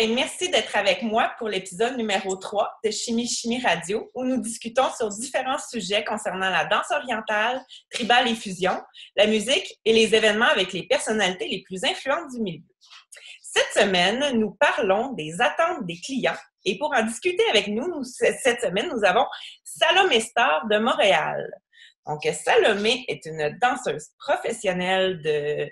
et merci d'être avec moi pour l'épisode numéro 3 de Chimie Chimie Radio, où nous discutons sur différents sujets concernant la danse orientale, tribale et fusion, la musique et les événements avec les personnalités les plus influentes du milieu. Cette semaine, nous parlons des attentes des clients et pour en discuter avec nous, cette semaine, nous avons Salomé Star de Montréal. Donc, Salomé est une danseuse professionnelle de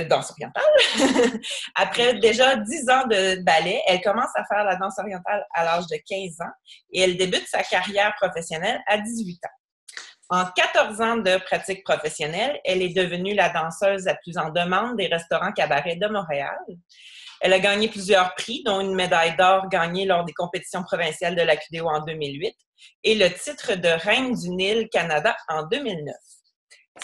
danse orientale. Après déjà 10 ans de ballet, elle commence à faire la danse orientale à l'âge de 15 ans et elle débute sa carrière professionnelle à 18 ans. En 14 ans de pratique professionnelle, elle est devenue la danseuse la plus en demande des restaurants cabarets de Montréal. Elle a gagné plusieurs prix, dont une médaille d'or gagnée lors des compétitions provinciales de la QDO en 2008 et le titre de Reine du Nil Canada en 2009.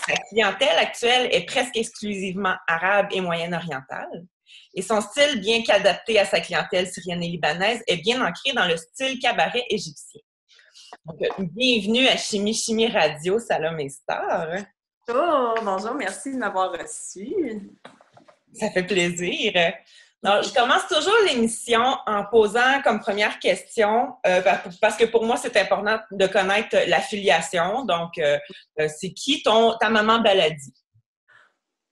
Sa clientèle actuelle est presque exclusivement arabe et moyen-orientale et son style, bien qu'adapté à sa clientèle syrienne et libanaise, est bien ancré dans le style cabaret égyptien. Donc, bienvenue à Chimie Chimie Radio, Salomé Star. Oh, bonjour, merci de m'avoir reçu. Ça fait plaisir. Donc, je commence toujours l'émission en posant comme première question, parce que pour moi, c'est important de connaître l'affiliation. Donc, c'est qui ta maman Baladi?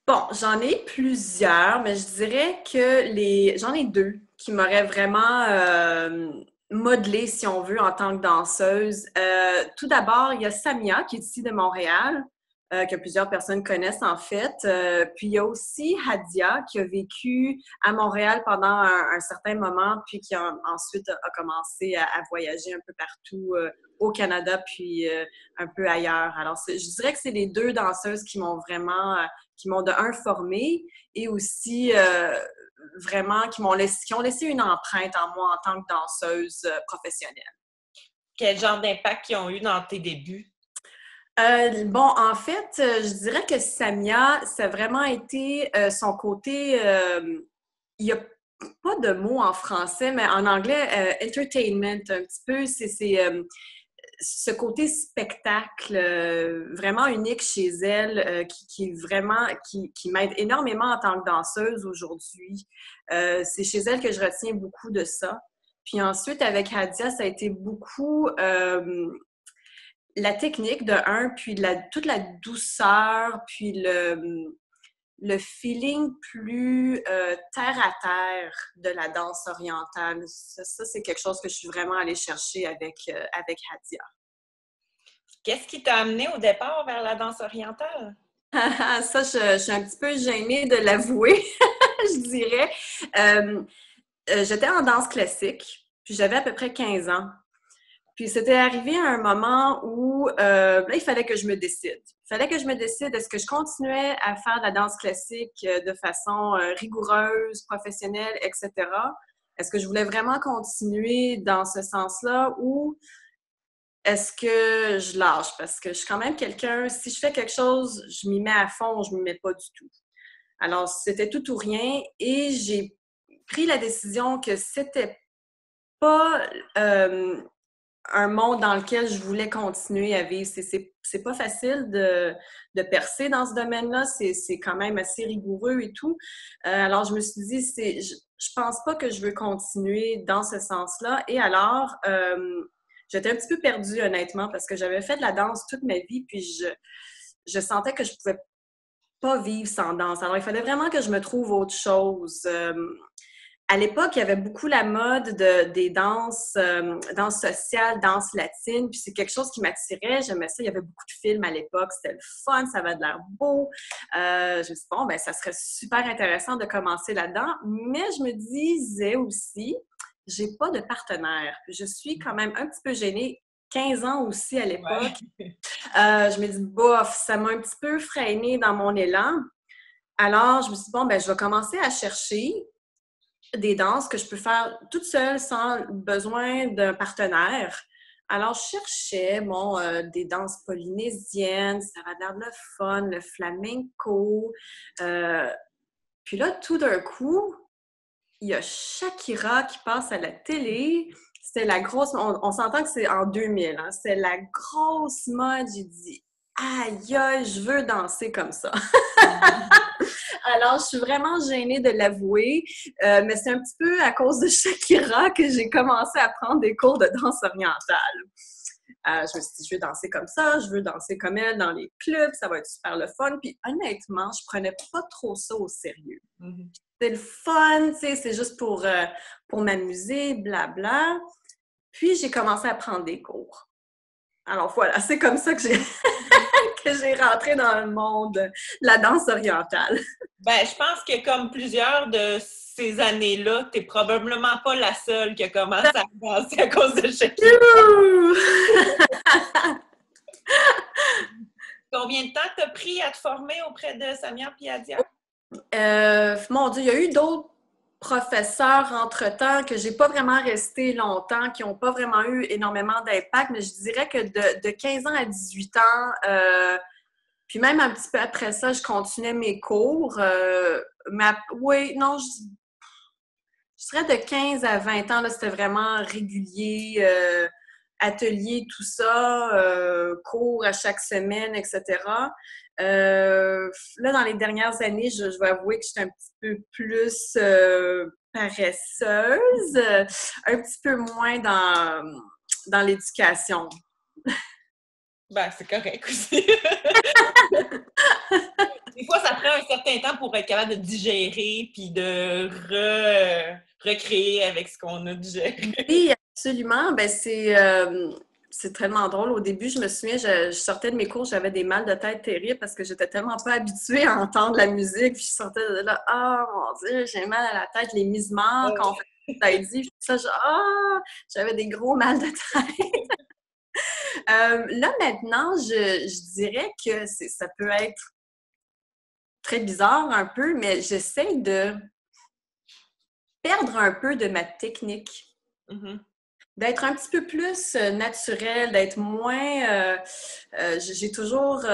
Bon, j'en ai plusieurs, mais je dirais que j'en ai deux qui m'auraient vraiment modelée, si on veut, en tant que danseuse. Tout d'abord, il y a Samia, qui est ici de Montréal, que plusieurs personnes connaissent en fait. Puis il y a aussi Hadia, qui a vécu à Montréal pendant un certain moment, puis qui ensuite a commencé à voyager un peu partout au Canada, puis un peu ailleurs. Alors, je dirais que c'est les deux danseuses qui m'ont vraiment, qui m'ont de un formée et aussi vraiment qui ont laissé une empreinte en moi en tant que danseuse professionnelle. Quel genre d'impact ils ont eu dans tes débuts? Bon, en fait, je dirais que Samia, ça a vraiment été son côté, il n'y a pas de mot en français, mais en anglais, entertainment, un petit peu, c'est ce côté spectacle vraiment unique chez elle, qui m'aide énormément en tant que danseuse aujourd'hui. C'est chez elle que je retiens beaucoup de ça. Puis ensuite, avec Hadia, ça a été beaucoup la technique de un, puis toute la douceur, puis le feeling plus terre à terre de la danse orientale. Ça, c'est quelque chose que je suis vraiment allée chercher avec Hadia. Qu'est-ce qui t'a amené au départ vers la danse orientale? Ça, je suis un petit peu gênée de l'avouer, je dirais. J'étais en danse classique, puis j'avais à peu près 15 ans. Puis c'était arrivé à un moment où là, il fallait que je me décide. Il fallait que je me décide, est-ce que je continuais à faire de la danse classique de façon rigoureuse, professionnelle, etc. Est-ce que je voulais vraiment continuer dans ce sens-là ou est-ce que je lâche? Parce que je suis quand même quelqu'un, si je fais quelque chose, je m'y mets à fond, je ne m'y mets pas du tout. Alors, c'était tout ou rien et j'ai pris la décision que c'était pas un monde dans lequel je voulais continuer à vivre. C'est pas facile de percer dans ce domaine-là. C'est quand même assez rigoureux et tout. Alors, je me suis dit, je pense pas que je veux continuer dans ce sens-là. Et alors, j'étais un petit peu perdue, honnêtement, parce que j'avais fait de la danse toute ma vie, puis je sentais que je pouvais pas vivre sans danse. Alors, il fallait vraiment que je me trouve autre chose. À l'époque, il y avait beaucoup la mode des danses, danse sociale, danse latine, puis c'est quelque chose qui m'attirait. J'aimais ça. Il y avait beaucoup de films à l'époque. C'était le fun, ça avait de l'air beau. Je me suis dit, bon, ben ça serait super intéressant de commencer là-dedans. Mais je me disais aussi, j'ai pas de partenaire. Je suis quand même un petit peu gênée. 15 ans aussi à l'époque. Ouais. Je me dis, bof, ça m'a un petit peu freinée dans mon élan. Alors, je me suis dit, bon, ben je vais commencer à chercher des danses que je peux faire toute seule sans besoin d'un partenaire. Alors, je cherchais, des danses polynésiennes, ça va l'air de fun, le flamenco. Puis là, tout d'un coup, il y a Shakira qui passe à la télé. C'était la grosse... On s'entend que c'est en 2000, hein? C'était la grosse mode. J'ai dit, aïe, je veux danser comme ça. Alors, je suis vraiment gênée de l'avouer, mais c'est un petit peu à cause de Shakira que j'ai commencé à prendre des cours de danse orientale. Je me suis dit, je veux danser comme ça, je veux danser comme elle dans les clubs, ça va être super le fun. Puis honnêtement, je prenais pas trop ça au sérieux. Mhm. C'est le fun, tu sais, c'est juste pour m'amuser, blabla. Puis j'ai commencé à prendre des cours. Alors voilà, c'est comme ça que j'ai que j'ai rentré dans le monde de la danse orientale. Ben, je pense que comme plusieurs de ces années-là, t'es probablement pas la seule qui a commencé à danser à cause de Shakira. Combien de temps t'as pris à te former auprès de Samia Piadia? Mon Dieu, il y a eu d'autres professeurs entre-temps que j'ai pas vraiment resté longtemps, qui n'ont pas vraiment eu énormément d'impact, mais je dirais que de 15 ans à 18 ans, puis même un petit peu après ça, je continuais mes cours. Oui, non, je dirais de 15 à 20 ans, là, c'était vraiment régulier, atelier, tout ça, cours à chaque semaine, etc. Là, dans les dernières années, je vais avouer que j'étais un petit peu plus paresseuse, un petit peu moins dans l'éducation. Ben, c'est correct aussi. Des fois, ça prend un certain temps pour être capable de digérer puis de recréer avec ce qu'on a digéré. Oui, absolument. Ben, c'est tellement drôle. Au début, je me souviens, je sortais de mes cours, j'avais des mal de tête terribles parce que j'étais tellement pas habituée à entendre la musique. Puis je sortais de là, ah mon Dieu, j'ai mal à la tête, les misements, quand on fait ça, dit, ça, j'avais des gros mal de tête. Là, maintenant, je dirais que ça peut être très bizarre un peu, mais j'essaie de perdre un peu de ma technique. Mm-hmm. D'être un petit peu plus naturelle, d'être moins... j'ai toujours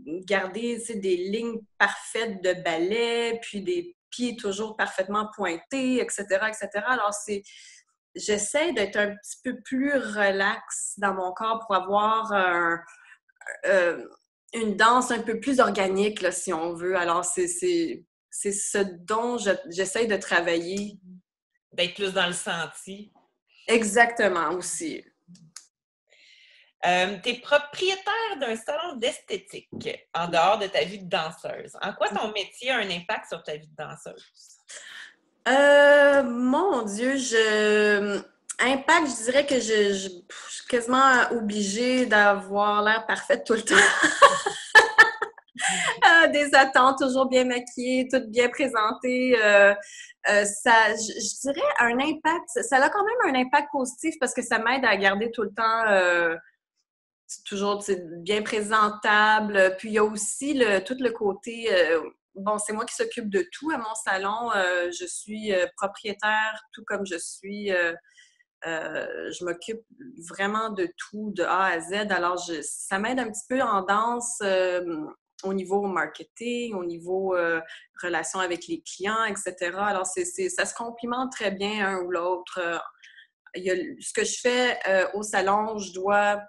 gardé des lignes parfaites de ballet, puis des pieds toujours parfaitement pointés, etc., etc. Alors, j'essaie d'être un petit peu plus relax dans mon corps pour avoir une danse un peu plus organique, là, si on veut. Alors, c'est ce dont j'essaie de travailler. D'être plus dans le senti. Exactement, aussi. Tu es propriétaire d'un salon d'esthétique en dehors de ta vie de danseuse. En quoi ton métier a un impact sur ta vie de danseuse? Mon Dieu, impact, je dirais que je suis quasiment obligée d'avoir l'air parfaite tout le temps. Des attentes, toujours bien maquillée, toutes bien présentées. Je dirais un impact, ça a quand même un impact positif parce que ça m'aide à garder tout le temps toujours bien présentable. Puis il y a aussi tout le côté, bon, c'est moi qui s'occupe de tout à mon salon. Je suis propriétaire, tout comme je m'occupe vraiment de tout, de A à Z. Alors, ça m'aide un petit peu en danse au niveau marketing, au niveau relation avec les clients, etc. Alors, ça se complimente très bien un ou l'autre. Ce que je fais au salon, je dois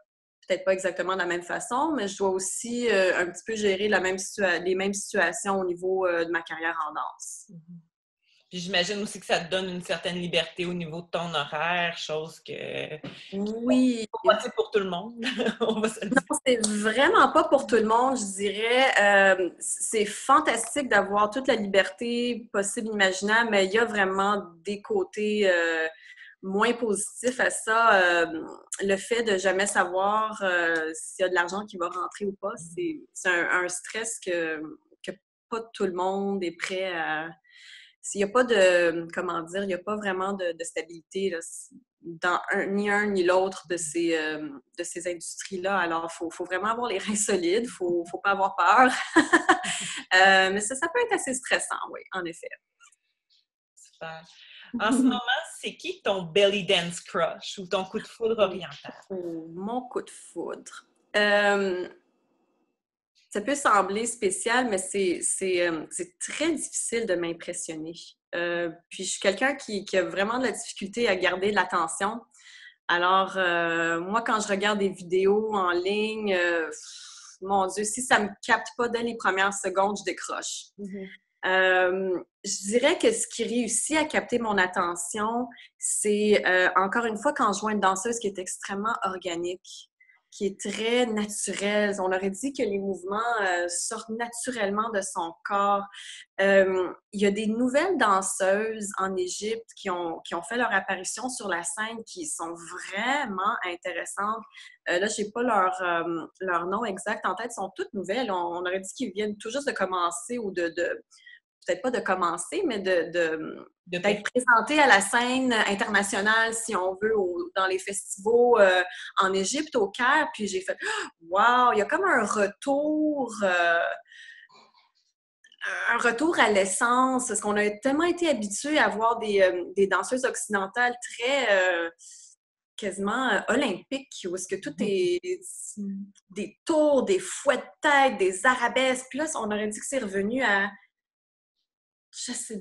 peut-être pas exactement de la même façon, mais je dois aussi un petit peu gérer les mêmes situations au niveau de ma carrière en danse. Puis j'imagine aussi que ça te donne une certaine liberté au niveau de ton horaire, chose que oui, pas possible pour tout le monde. On va se le dire. Non, c'est vraiment pas pour tout le monde, je dirais. C'est fantastique d'avoir toute la liberté possible, imaginable, mais il y a vraiment des côtés moins positifs à ça. Le fait de jamais savoir s'il y a de l'argent qui va rentrer ou pas, c'est un stress que pas tout le monde est prêt à... Il n'y a pas de, comment dire, il n'y a pas vraiment de stabilité là, dans ni un ni l'autre de ces industries-là. Alors, il faut vraiment avoir les reins solides, il ne faut pas avoir peur. Mais ça peut être assez stressant, oui, en effet. Super. En ce moment, c'est qui ton belly dance crush ou ton coup de foudre oriental? Oh, mon coup de foudre. Ça peut sembler spécial, mais c'est très difficile de m'impressionner. Puis je suis quelqu'un qui a vraiment de la difficulté à garder l'attention. Alors, moi, quand je regarde des vidéos en ligne, mon Dieu, si ça ne me capte pas dès les premières secondes, je décroche. Je dirais que ce qui réussit à capter mon attention, c'est encore une fois quand je vois une danseuse qui est extrêmement organique, qui est très naturelle. On aurait dit que les mouvements sortent naturellement de son corps. Il y a des nouvelles danseuses en Égypte qui ont fait leur apparition sur la scène qui sont vraiment intéressantes. Là, je n'ai pas leur nom exact en tête, sont toutes nouvelles. On aurait dit qu'ils viennent tout juste de commencer ou peut-être pas de commencer, mais d'être présentés à la scène internationale, si on veut, dans les festivals en Égypte, au Caire. Puis j'ai fait « Wow! » Il y a comme un retour à l'essence, parce qu'on a tellement été habitués à voir des danseuses occidentales très quasiment olympiques, où est-ce que tout est des tours, des fouets de tête, des arabesques. Puis là, on aurait dit que c'est revenu à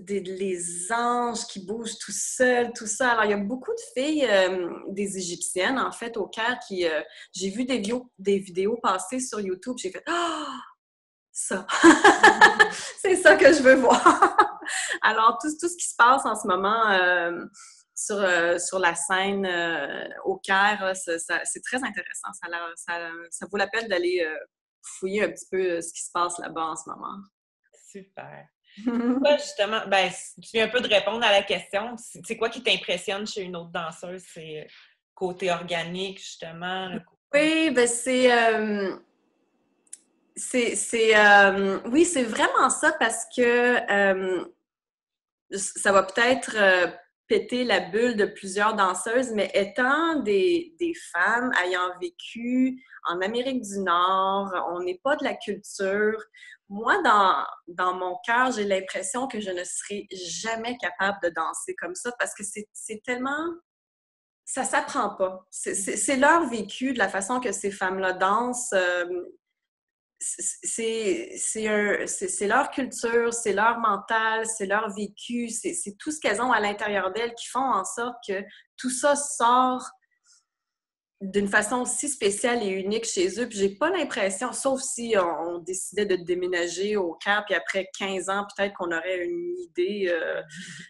les anges qui bougent tout seuls, tout ça. Alors, il y a beaucoup de filles, des Égyptiennes, en fait, au Caire, qui... j'ai vu des vidéos passer sur YouTube, j'ai fait « Ah! Ça! C'est ça que je veux voir! » Alors, tout ce qui se passe en ce moment sur la scène au Caire, c'est très intéressant. Ça vaut la peine d'aller fouiller un petit peu ce qui se passe là-bas en ce moment. Super. Toi, justement, ben, tu viens un peu de répondre à la question. C'est quoi qui t'impressionne chez une autre danseuse? C'est côté organique, justement? Oui, ben oui, c'est vraiment ça parce que ça va peut-être péter la bulle de plusieurs danseuses, mais étant des femmes ayant vécu en Amérique du Nord, on n'est pas de la culture. Moi, dans mon cœur, j'ai l'impression que je ne serai jamais capable de danser comme ça parce que c'est tellement... Ça s'apprend pas. C'est leur vécu, de la façon que ces femmes-là dansent. C'est leur culture, c'est leur mental, c'est leur vécu, c'est tout ce qu'elles ont à l'intérieur d'elles qui font en sorte que tout ça sort d'une façon si spéciale et unique chez eux. Puis j'ai pas l'impression, sauf si on décidait de déménager au Cap, puis après 15 ans, peut-être qu'on aurait une idée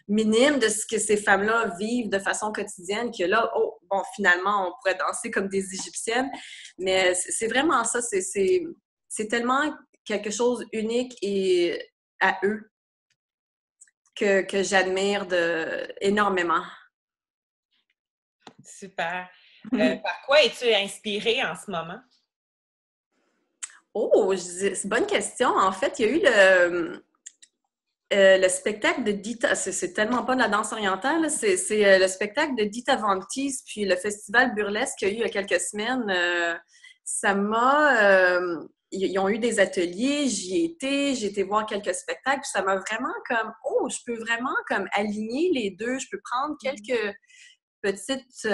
minime de ce que ces femmes-là vivent de façon quotidienne, que là, oh, bon, finalement, on pourrait danser comme des Égyptiennes. Mais c'est vraiment ça, c'est tellement quelque chose unique et à eux que j'admire énormément. Super. Par quoi es-tu inspirée en ce moment? Oh, c'est une bonne question. En fait, il y a eu le spectacle de Dita. C'est tellement pas de la danse orientale, c'est le spectacle de Dita Von Teese, puis le festival burlesque qu'il y a eu il y a quelques semaines. Ça m'a... ils ont eu des ateliers, j'ai été voir quelques spectacles, puis ça m'a vraiment comme, oh, je peux vraiment comme aligner les deux, je peux prendre quelques petites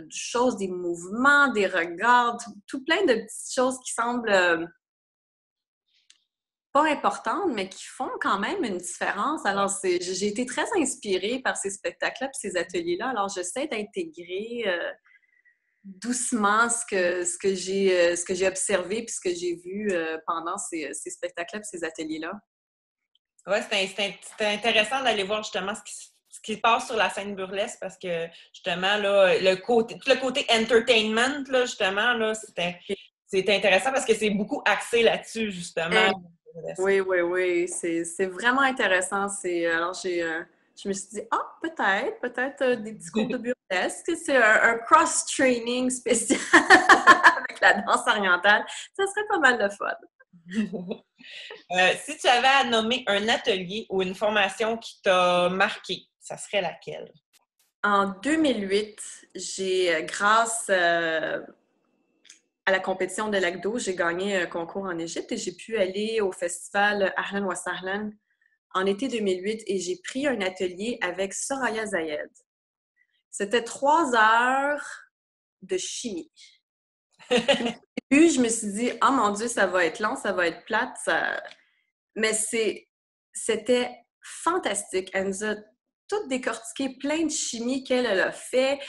choses, des mouvements, des regards, tout plein de petites choses qui semblent pas importantes, mais qui font quand même une différence. Alors, j'ai été très inspirée par ces spectacles-là et ces ateliers-là, alors j'essaie d'intégrer doucement ce que j'ai observé puis ce que j'ai vu pendant ces spectacles-là et ces ateliers-là. Oui, c'était intéressant d'aller voir justement ce qui passe sur la scène burlesque parce que justement, là, tout le côté entertainment, là, justement, là, c'était intéressant parce que c'est beaucoup axé là-dessus, justement. Oui. C'est vraiment intéressant. Alors, je me suis dit, peut-être des petits cours de burlesque. C'est un cross-training spécial avec la danse orientale. Ça serait pas mal de fun. Si tu avais à nommer un atelier ou une formation qui t'a marqué, ça serait laquelle? En 2008, grâce à la compétition de l'ACDO, j'ai gagné un concours en Égypte et j'ai pu aller au festival Ahlan wa Sahlan en été 2008 et j'ai pris un atelier avec Soraya Zayed. C'était 3 heures de chimie. Au début, je me suis dit « Oh mon Dieu, ça va être long, ça va être plate. » Mais c'était fantastique. Elle nous a toutes décortiqué plein de chimie qu'elle a fait.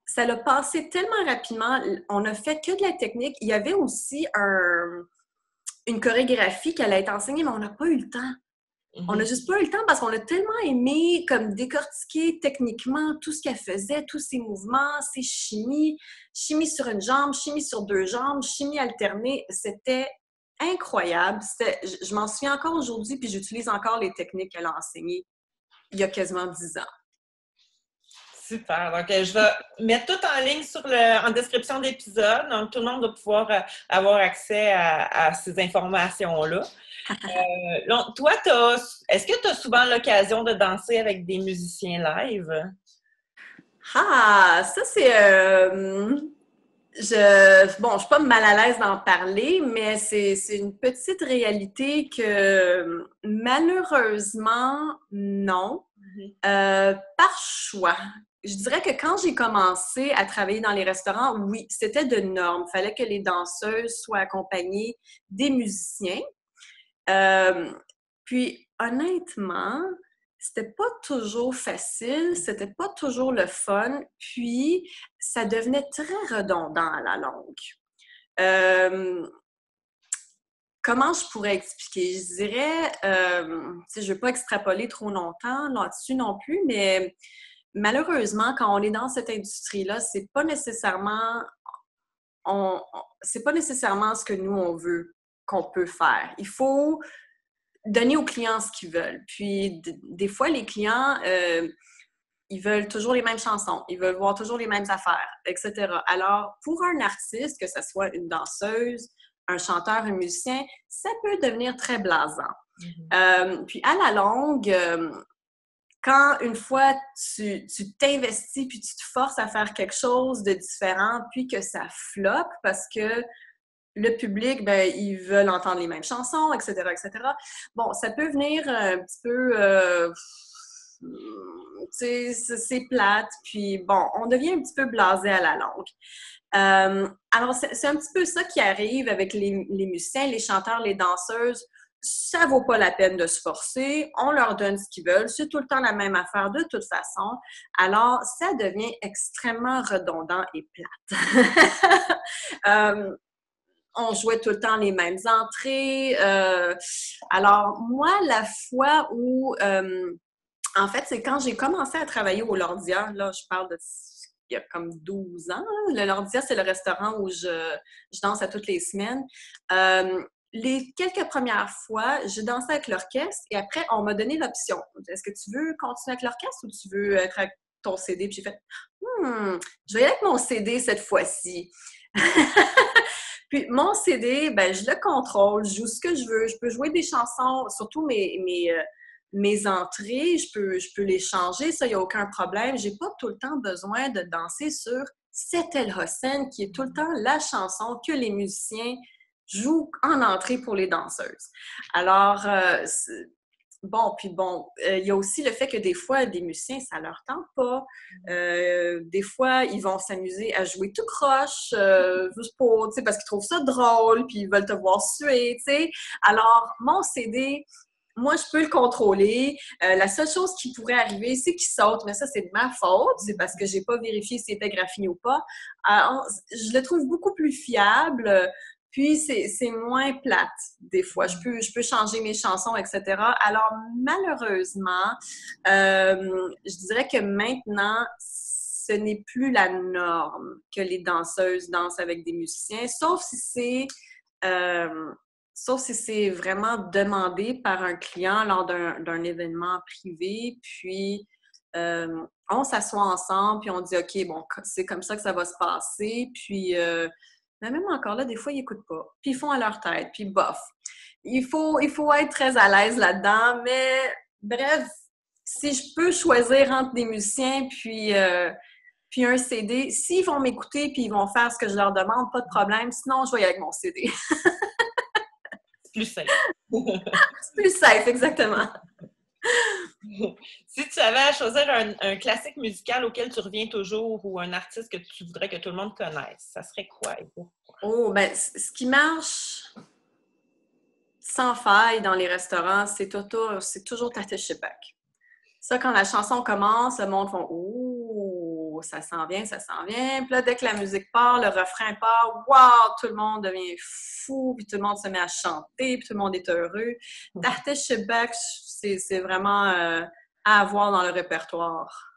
Ça l'a passé tellement rapidement. On n'a fait que de la technique. Il y avait aussi une chorégraphie qu'elle a été enseignée, mais on n'a pas eu le temps. On n'a juste pas eu le temps parce qu'on a tellement aimé comme décortiquer techniquement tout ce qu'elle faisait, tous ses mouvements, ses chimies, chimie sur une jambe, chimie sur 2 jambes, chimie alternée. C'était incroyable. Je m'en souviens encore aujourd'hui, puis j'utilise encore les techniques qu'elle a enseignées il y a quasiment 10 ans. Super. Donc, je vais mettre tout en ligne en description d'épisode. Donc, tout le monde va pouvoir avoir accès à ces informations-là. Toi, est-ce que tu as souvent l'occasion de danser avec des musiciens live? Ah, ça c'est... je suis pas mal à l'aise d'en parler, mais c'est une petite réalité que malheureusement, non. Par choix. Je dirais que quand j'ai commencé à travailler dans les restaurants, oui, c'était de norme. Il fallait que les danseuses soient accompagnées des musiciens. Puis, honnêtement, c'était pas toujours facile, c'était pas toujours le fun, puis ça devenait très redondant à la longue. Comment je pourrais expliquer? Je dirais, je ne veux pas extrapoler trop longtemps là-dessus non plus, mais malheureusement, quand on est dans cette industrie-là, c'est pas nécessairement ce que nous, on veut qu'on peut faire. Il faut donner aux clients ce qu'ils veulent. Puis, des fois, les clients, ils veulent toujours les mêmes chansons, ils veulent voir toujours les mêmes affaires, etc. Alors, pour un artiste, que ce soit une danseuse, un chanteur, un musicien, ça peut devenir très blasant. Puis, à la longue, quand une fois tu t'investis puis tu te forces à faire quelque chose de différent, puis que ça floppe parce que le public, ben, ils veulent entendre les mêmes chansons, etc., etc. Bon, ça peut venir un petit peu... c'est plate, puis bon, on devient un petit peu blasé à la longue. Alors, c'est un petit peu ça qui arrive avec les musiciens, les chanteurs, les danseuses. Ça vaut pas la peine de se forcer, on leur donne ce qu'ils veulent, c'est tout le temps la même affaire de toute façon. Alors, ça devient extrêmement redondant et plate. On jouait tout le temps les mêmes entrées. Alors, moi, la fois où... en fait, c'est quand j'ai commencé à travailler au Lordia. Là, je parle de... Il y a comme 12 ans. Le Lordia, c'est le restaurant où je danse à toutes les semaines. Les quelques premières fois, je dansais avec l'orchestre et après, on m'a donné l'option. Est-ce que tu veux continuer avec l'orchestre ou tu veux être avec ton CD? Puis j'ai fait, je vais y aller avec mon CD cette fois-ci. Puis mon CD, ben, je le contrôle, je joue ce que je veux. Je peux jouer des chansons, surtout mes entrées, je peux les changer, ça, il n'y a aucun problème. J'ai pas tout le temps besoin de danser sur C'est El Hossein, qui est tout le temps la chanson que les musiciens jouent en entrée pour les danseuses. Alors, il y a aussi le fait que des fois, des musiciens, ça leur tente pas. Des fois, ils vont s'amuser à jouer tout croche, juste pour, parce qu'ils trouvent ça drôle, puis ils veulent te voir suer, tu sais. Alors, mon CD, moi, je peux le contrôler. La seule chose qui pourrait arriver, c'est qu'il saute, mais ça, c'est de ma faute. C'est parce que j'ai pas vérifié si c'était graffiné ou pas. Je le trouve beaucoup plus fiable. Puis, c'est moins plate, des fois. Je peux changer mes chansons, etc. Alors, malheureusement, je dirais que maintenant, ce n'est plus la norme que les danseuses dansent avec des musiciens, sauf si c'est vraiment demandé par un client lors d'un événement privé. Puis, on s'assoit ensemble, puis on dit « OK, bon, c'est comme ça que ça va se passer. » Puis... mais même encore là, des fois, ils n'écoutent pas. Puis ils font à leur tête, puis bof. Il faut être très à l'aise là-dedans, mais bref, si je peux choisir entre des musiciens puis un CD, s'ils vont m'écouter puis ils vont faire ce que je leur demande, pas de problème. Sinon, je vais y aller avec mon CD. C'est plus simple. C'est plus safe, exactement. Si tu avais à choisir un classique musical auquel tu reviens toujours ou un artiste que tu voudrais que tout le monde connaisse, ça serait quoi et pourquoi? Oh, ben, ce qui marche sans faille dans les restaurants, c'est toujours Tata Shepak. Ça, quand la chanson commence, le monde font « Oh! » ça s'en vient, ça s'en vient. Puis là, dès que la musique part, le refrain part, wow, tout le monde devient fou, puis tout le monde se met à chanter, puis tout le monde est heureux. D'Artiste Shebak, c'est vraiment à avoir dans le répertoire.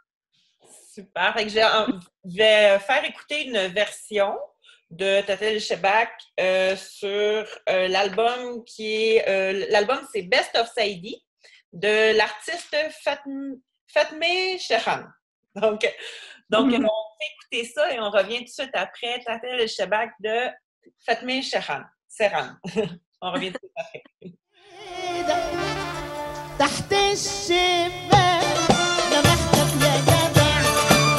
Super. Fait que je vais faire écouter une version de Tatel Shebak sur l'album qui est... l'album, c'est Best of Saïdi de l'artiste Fatmé Shehan. Donc on fait écouter ça et on revient tout de suite après Tatel Shebak de Fatmé Shehan. Serhan. On revient tout de suite après. تحت الشباك لمحتك يا جدع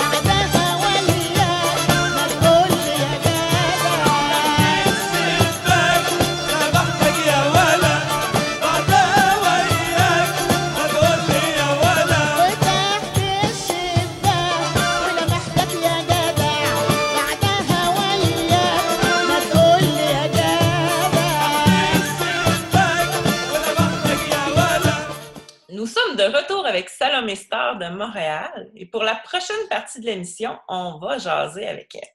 بعدها وياك ما تقول لي يا جدع الشباك لمحتك يا ولد بعدها وياك ما تقول لي يا ولد وتحت الشباك ولمحتك يا جدع بعدها وياك ما تقول لي يا جدع الشباك ولمحتك يا ولد. Nous sommes de retour avec Salomé Star de Montréal et pour la prochaine partie de l'émission, on va jaser avec elle.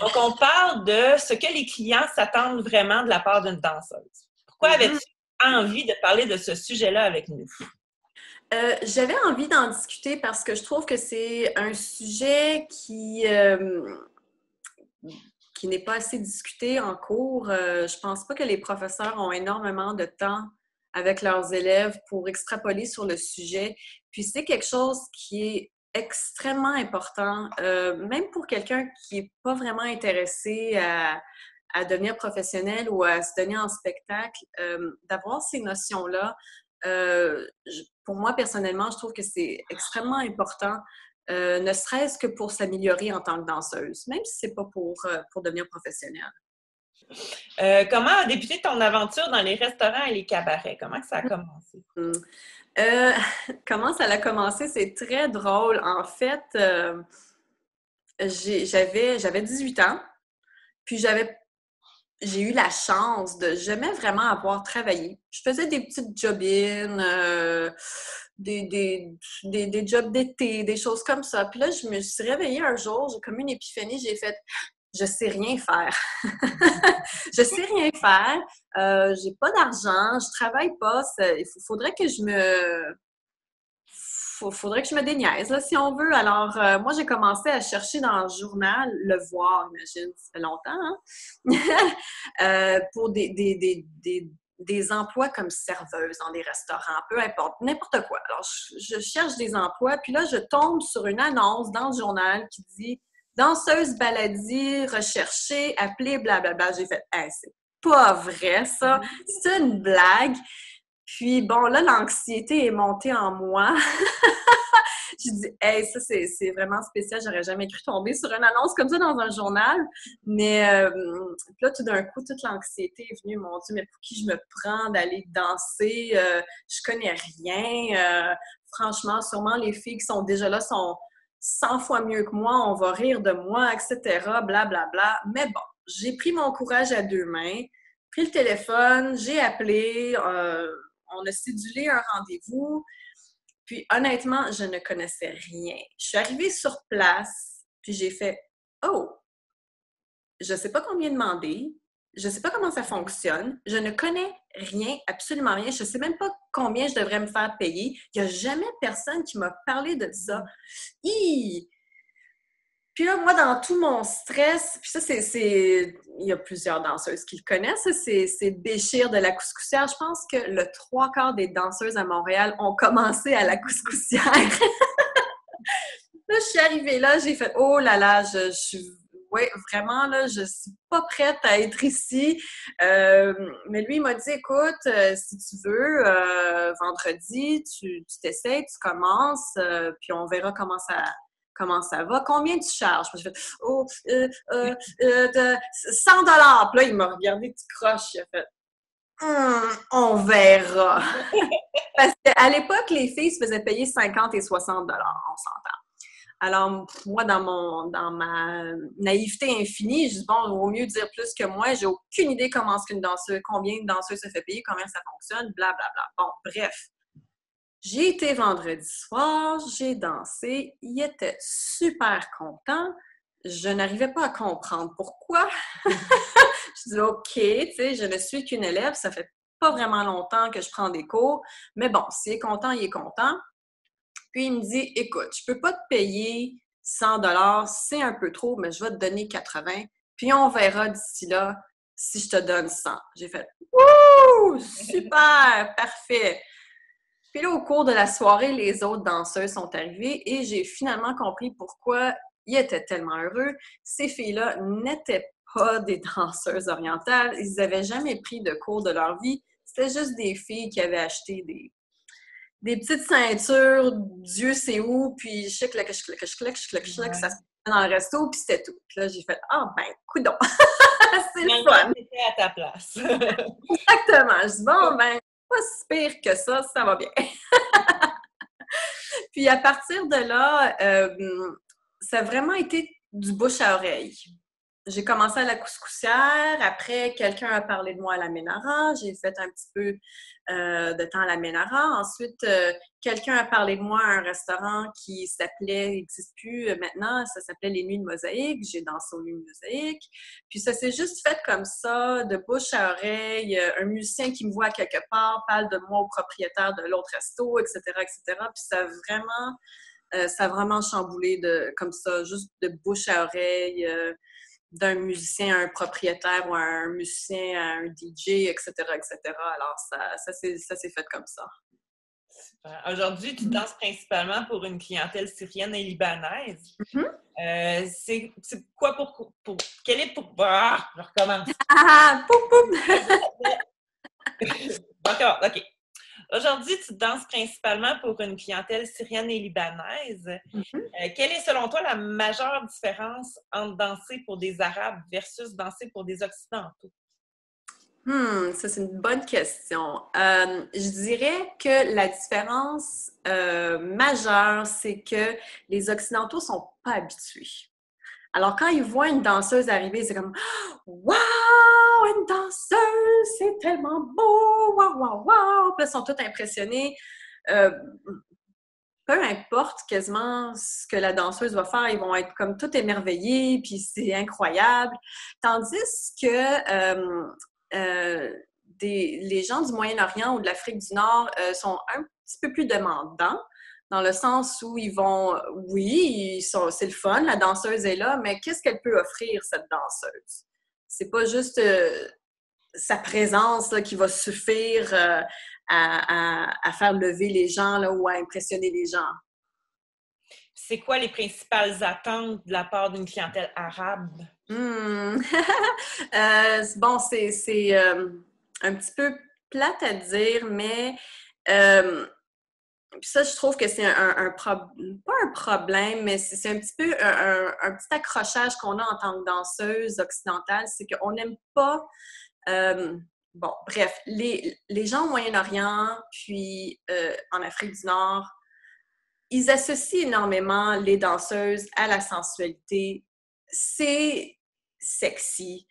Donc, on parle de ce que les clients s'attendent vraiment de la part d'une danseuse. Pourquoi avais-tu envie de parler de ce sujet-là avec nous? J'avais envie d'en discuter parce que je trouve que c'est un sujet qui n'est pas assez discuté en cours. Je pense pas que les professeurs ont énormément de temps avec leurs élèves pour extrapoler sur le sujet. Puis c'est quelque chose qui est extrêmement important, même pour quelqu'un qui n'est pas vraiment intéressé à devenir professionnel ou à se donner en spectacle, d'avoir ces notions-là. Pour moi, personnellement, je trouve que c'est extrêmement important, ne serait-ce que pour s'améliorer en tant que danseuse, même si c'est pas pour devenir professionnelle. Comment a débuté ton aventure dans les restaurants et les cabarets? Comment ça a commencé? Comment ça a commencé? C'est très drôle. En fait, j'avais 18 ans, puis j'ai eu la chance de jamais vraiment avoir travaillé. Je faisais des petites job-ins, des jobs d'été, des choses comme ça. Puis là, je me suis réveillée un jour, j'ai comme une épiphanie, j'ai fait « je sais rien faire ». Je sais rien faire, j'ai pas d'argent, je travaille pas, il faudrait que je me déniaise, là, si on veut. Alors, moi, j'ai commencé à chercher dans le journal Le Voir, imagine, ça fait longtemps, hein? Pour des emplois comme serveuse dans des restaurants, peu importe, n'importe quoi. Alors, je cherche des emplois, puis là, je tombe sur une annonce dans le journal qui dit « Danseuse baladie recherchée, appelée blablabla ». J'ai fait hey, « c'est pas vrai, ça! C'est une blague! » Puis, bon, là, l'anxiété est montée en moi. J'ai dit, hey, ça, c'est vraiment spécial. J'aurais jamais cru tomber sur une annonce comme ça dans un journal. Mais là, tout d'un coup, toute l'anxiété est venue. Mon Dieu, mais pour qui je me prends d'aller danser? Je connais rien. Franchement, sûrement, les filles qui sont déjà là sont 100 fois mieux que moi. On va rire de moi, etc. Blablabla. Mais bon, j'ai pris mon courage à deux mains, pris le téléphone, j'ai appelé. On a cédulé un rendez-vous. Puis, honnêtement, je ne connaissais rien. Je suis arrivée sur place, puis j'ai fait « Oh! Je ne sais pas combien demander, je ne sais pas comment ça fonctionne, je ne connais rien, absolument rien, je ne sais même pas combien je devrais me faire payer. Il n'y a jamais personne qui m'a parlé de ça. » Puis là, moi, dans tout mon stress, puis ça, il y a plusieurs danseuses qui le connaissent, c'est Béchir de la Couscoussière. Je pense que le 3/4 des danseuses à Montréal ont commencé à la Couscoussière. Là, je suis arrivée là, j'ai fait « Oh là là, je suis... Oui, vraiment, là, je suis pas prête à être ici. » Mais lui, il m'a dit « Écoute, si tu veux, vendredi, tu t'essayes, tu commences, puis on verra comment ça va? Combien tu charges? » Je fais « Oh, 100 $. » Puis là, il m'a regardé tout croche. Il a fait on verra. Parce qu'à l'époque, les filles se faisaient payer 50 et 60 $, on s'entend. Alors, moi, dans ma naïveté infinie, je dis, bon, il vaut mieux dire plus que moi. J'ai aucune idée combien une danseuse se fait payer, comment ça fonctionne, blablabla. Bon, bref. J'ai été vendredi soir, j'ai dansé, il était super content. Je n'arrivais pas à comprendre pourquoi. Je dis OK, tu sais, je ne suis qu'une élève, ça fait pas vraiment longtemps que je prends des cours, mais bon, s'il est content, il est content. Puis il me dit, écoute, je peux pas te payer 100 $, c'est un peu trop, mais je vais te donner 80, puis on verra d'ici là si je te donne 100. J'ai fait, wouh, super, parfait. Puis là, au cours de la soirée, les autres danseuses sont arrivées et j'ai finalement compris pourquoi ils étaient tellement heureux. Ces filles-là n'étaient pas des danseuses orientales. Ils n'avaient jamais pris de cours de leur vie. C'était juste des filles qui avaient acheté des petites ceintures, Dieu sait où, puis chic, ça se passait dans le resto, puis c'était tout. Puis là, j'ai fait, ah ben, coudonc, c'est le fun. T'étais à ta place. Exactement. Je dis, bon, ben, pas si pire que ça va bien. Puis à partir de là, ça a vraiment été du bouche à oreille. J'ai commencé à la couscoussière, après quelqu'un a parlé de moi à la Ménara, j'ai fait un petit peu de temps à la Ménara. Ensuite, quelqu'un a parlé de moi à un restaurant qui s'appelait, il n'existe plus maintenant, ça s'appelait Les Nuits de Mosaïque, j'ai dansé aux Nuits de Mosaïque. Puis ça s'est juste fait comme ça, de bouche à oreille, un musicien qui me voit quelque part parle de moi au propriétaire de l'autre resto, etc., etc. Puis ça a vraiment chamboulé comme ça, juste de bouche à oreille, d'un musicien à un propriétaire ou un musicien à un DJ, etc., etc. Alors, ça s'est fait comme ça. Super. Aujourd'hui, tu danses principalement pour une clientèle syrienne et libanaise. C'est quoi quel est pour... Ah, je recommence. Ah! Poum, poum! D'accord, OK. Aujourd'hui, tu danses principalement pour une clientèle syrienne et libanaise. Quelle est, selon toi, la majeure différence entre danser pour des Arabes versus danser pour des Occidentaux? Ça, c'est une bonne question. Je dirais que la différence majeure, c'est que les Occidentaux sont pas habitués. Alors, quand ils voient une danseuse arriver, c'est comme « Wow! Une danseuse! C'est tellement beau! Wow, wow, wow! » Puis là, ils sont tous impressionnés. Peu importe quasiment ce que la danseuse va faire, ils vont être comme tout émerveillés, puis c'est incroyable. Tandis que les gens du Moyen-Orient ou de l'Afrique du Nord sont un petit peu plus demandants, dans le sens où ils vont, oui, c'est le fun, la danseuse est là, mais qu'est-ce qu'elle peut offrir, cette danseuse? C'est pas juste sa présence là, qui va suffire à faire lever les gens là, ou à impressionner les gens. C'est quoi les principales attentes de la part d'une clientèle arabe? Bon, c'est un petit peu plate à dire, mais puis ça, je trouve que c'est pas un problème, mais c'est un petit peu un petit accrochage qu'on a en tant que danseuse occidentale, c'est qu'on n'aime pas... bon, bref, les gens au Moyen-Orient, puis en Afrique du Nord, ils associent énormément les danseuses à la sensualité. C'est sexy.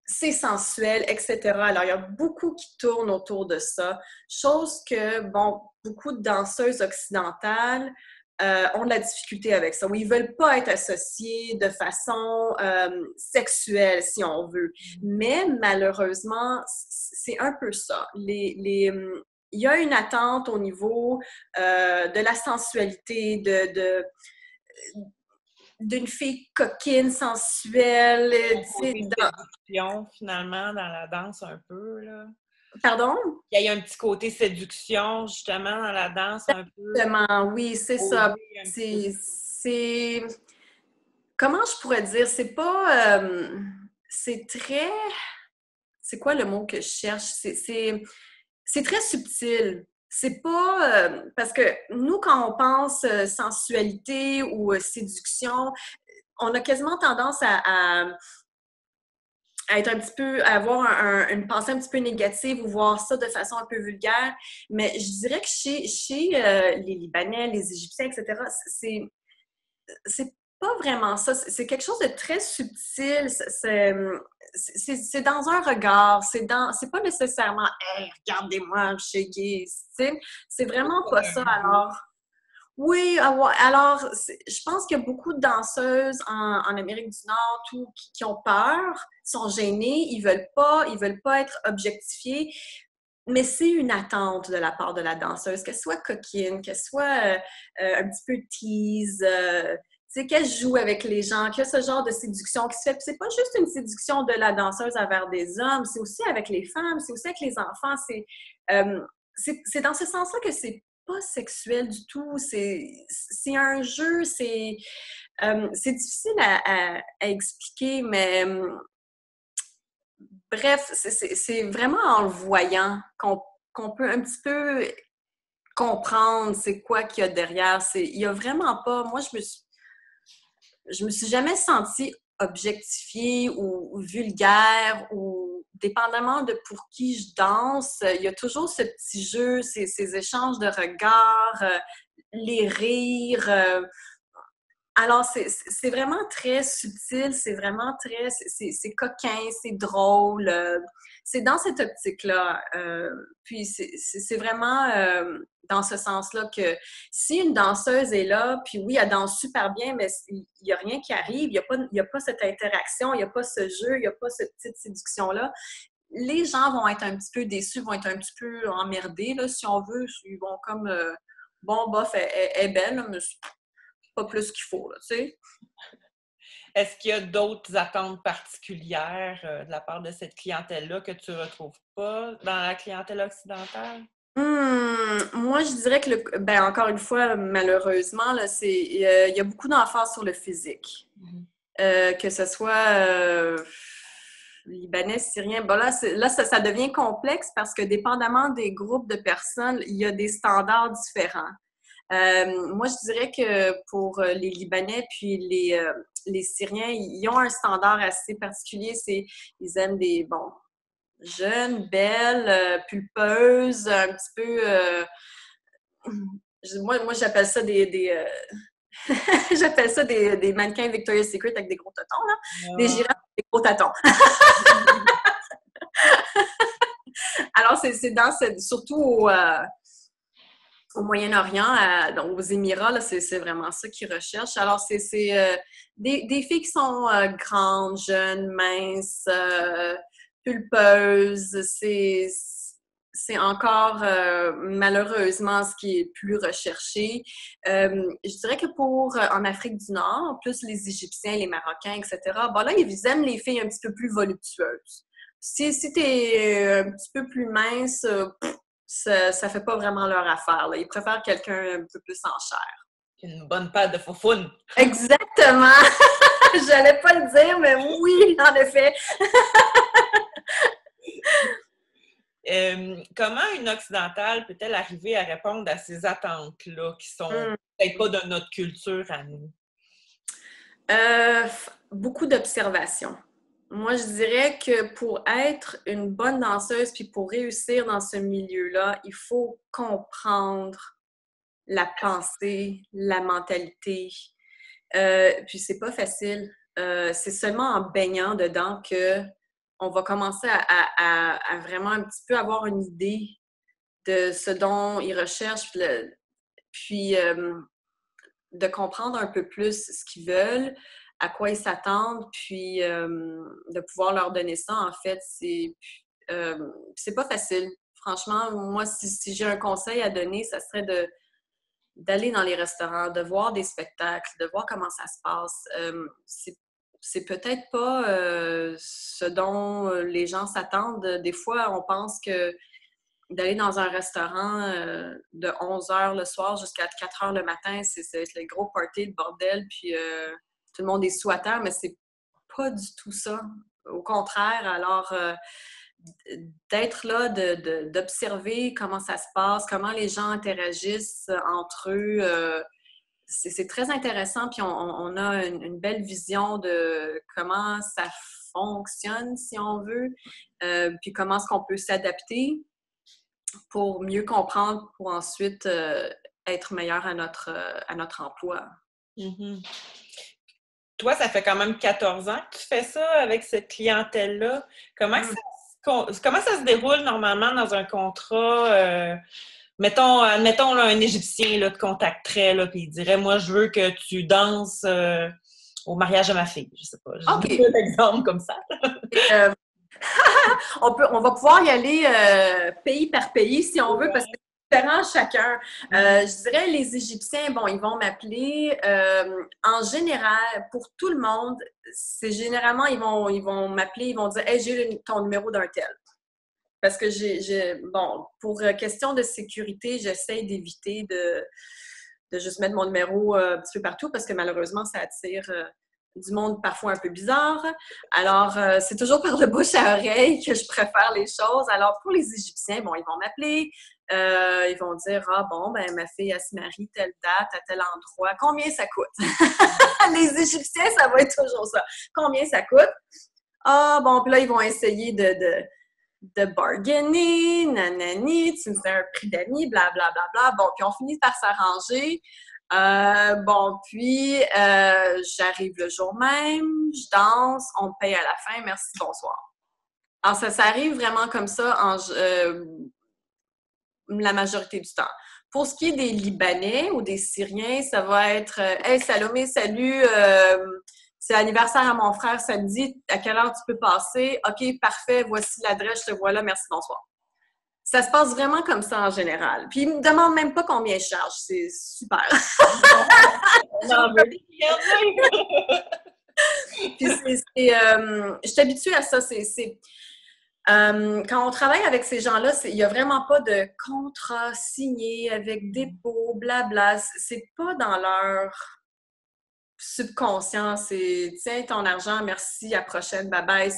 C'est sensuel, etc. Alors, il y a beaucoup qui tournent autour de ça. Chose que, bon, beaucoup de danseuses occidentales ont de la difficulté avec ça. Ils ne veulent pas être associés de façon sexuelle, si on veut. Mais malheureusement, c'est un peu ça. Il y a une attente au niveau de la sensualité, d'une fille coquine, sensuelle. Séduction, finalement, dans la danse, un peu, là. Pardon? Il y a un petit côté séduction, justement, dans la danse, un peu. Exactement, oui, c'est ça. C'est... Comment je pourrais dire? C'est pas... c'est très... C'est quoi le mot que je cherche? C'est très subtil. C'est pas... parce que nous, quand on pense sensualité ou séduction, on a quasiment tendance à être un petit peu... à avoir une pensée un petit peu négative ou voir ça de façon un peu vulgaire. Mais je dirais que chez les Libanais, les Égyptiens, etc., c'est pas vraiment ça. C'est quelque chose de très subtil. c'est dans un regard, c'est pas nécessairement « Hey, regardez-moi, je suis gay », tu sais, c'est vraiment pas ça. Alors, oui, alors, je pense qu'il y a beaucoup de danseuses en Amérique du Nord qui ont peur, sont gênées, ils veulent pas être objectifiées, mais c'est une attente de la part de la danseuse, qu'elle soit coquine, qu'elle soit un petit peu tease, tu sais, qu'elle joue avec les gens, qu'il y a ce genre de séduction qui se fait. Puis c'est pas juste une séduction de la danseuse envers des hommes, c'est aussi avec les femmes, c'est aussi avec les enfants. C'est dans ce sens-là que c'est pas sexuel du tout. C'est un jeu, c'est difficile à expliquer, mais bref, c'est vraiment en le voyant qu'on peut un petit peu comprendre c'est quoi qu'il y a derrière. Il y a vraiment pas... Moi, je me suis jamais sentie objectifiée ou vulgaire ou dépendamment de pour qui je danse, il y a toujours ce petit jeu, ces échanges de regards, les rires. Alors, c'est vraiment très subtil, c'est vraiment très... C'est coquin, c'est drôle. C'est dans cette optique-là. Puis, c'est vraiment dans ce sens-là que si une danseuse est là, puis oui, elle danse super bien, mais il n'y a rien qui arrive, il n'y a pas cette interaction, il n'y a pas ce jeu, il n'y a pas cette petite séduction-là, les gens vont être un petit peu déçus, vont être un petit peu emmerdés, là, si on veut. Ils vont comme... bon, bof, elle est belle, là, mais pas plus qu'il faut, là, tu sais. Est-ce qu'il y a d'autres attentes particulières de la part de cette clientèle-là que tu ne retrouves pas dans la clientèle occidentale? Moi, je dirais que, encore une fois, malheureusement, là, il y a beaucoup d'enfants sur le physique. Que ce soit libanais, syrien. Bon, là, ça devient complexe parce que dépendamment des groupes de personnes, il y a des standards différents. Moi, je dirais que pour les Libanais puis les Syriens, ils ont un standard assez particulier. Ils aiment des, jeunes, belles, pulpeuses, un petit peu... moi, j'appelle ça j'appelle ça des mannequins Victoria's Secret avec des gros totons, là. Oh. Des girafes avec des gros totons. Alors, c'est dans surtout au Moyen-Orient, donc aux Émirats, là, c'est vraiment ça qu'ils recherchent. Alors, c'est des filles qui sont grandes, jeunes, minces, pulpeuses. C'est encore malheureusement ce qui est plus recherché. Je dirais que en Afrique du Nord, plus les Égyptiens, les Marocains, etc., là, ils aiment les filles un petit peu plus voluptueuses. Si tu es un petit peu plus mince, ça fait pas vraiment leur affaire, là. Ils préfèrent quelqu'un un peu plus en chair. Une bonne paire de faufounes. Exactement! J'allais pas le dire, mais oui, en effet! Comment une occidentale peut-elle arriver à répondre à ces attentes-là qui sont peut-être pas de notre culture à nous? Beaucoup d'observations. Moi, je dirais que pour être une bonne danseuse puis pour réussir dans ce milieu-là, il faut comprendre la pensée, la mentalité. Puis c'est pas facile. C'est seulement en baignant dedans que on va commencer à vraiment un petit peu avoir une idée de ce dont ils recherchent, puis de comprendre un peu plus ce qu'ils veulent, à quoi ils s'attendent, puis de pouvoir leur donner ça, en fait, c'est pas facile. Franchement, moi, si j'ai un conseil à donner, ça serait d'aller dans les restaurants, de voir des spectacles, de voir comment ça se passe. C'est peut-être pas ce dont les gens s'attendent. Des fois, on pense que d'aller dans un restaurant de 11h le soir jusqu'à 4h le matin, c'est le gros party, le bordel, puis tout le monde est sous à terre, mais c'est pas du tout ça. Au contraire, alors d'être là, d'observer comment ça se passe, comment les gens interagissent entre eux, c'est très intéressant, puis on a une belle vision de comment ça fonctionne, si on veut, puis comment est-ce qu'on peut s'adapter pour mieux comprendre, pour ensuite être meilleur à notre emploi. Mm-hmm. toi, ça fait quand même 14 ans que tu fais ça avec cette clientèle-là. Comment, que comment ça se déroule normalement dans un contrat? Admettons là, un Égyptien là, te contacterait là, puis il dirait moi, je veux que tu danses au mariage de ma fille. Je sais pas. Je OK. donne un exemple comme ça. Euh, on va pouvoir y aller pays par pays si on veut, parce que c'est différent chacun. Je dirais les Égyptiens, bon, ils vont m'appeler. En général, pour tout le monde, c'est généralement, ils vont m'appeler, ils vont dire hey, j'ai eu ton numéro d'un tel. Parce que bon, pour question de sécurité, j'essaie d'éviter de juste mettre mon numéro un petit peu partout parce que malheureusement, ça attire du monde parfois un peu bizarre. Alors, c'est toujours par le bouche à oreille que je préfère les choses. Alors, pour les Égyptiens, bon, ils vont m'appeler. Ils vont dire, ah bon, ben ma fille, elle se marie telle date, à tel endroit. Combien ça coûte? Les Égyptiens, ça va être toujours ça. Combien ça coûte? Ah bon, puis là, ils vont essayer de bargainer, nanani, tu me fais un prix d'amis, blablabla. Bla, bla, bla. Bon, puis on finit par s'arranger. Bon, puis j'arrive le jour même, je danse, on me paye à la fin, merci, bonsoir. Alors, ça arrive vraiment comme ça la majorité du temps. Pour ce qui est des Libanais ou des Syriens, ça va être hey, Salomé, salut, c'est l'anniversaire à mon frère samedi, à quelle heure tu peux passer? OK, parfait, voici l'adresse, je te vois là, merci, bonsoir. Ça se passe vraiment comme ça en général. Puis ils me demandent même pas combien je charge, c'est super. Non, mais Puis je suis habituée à ça. Quand on travaille avec ces gens-là, il n'y a vraiment pas de contrat signé avec dépôt, blabla. C'est pas dans leur subconscient. C'est tiens ton argent, merci, à la prochaine, bye bye.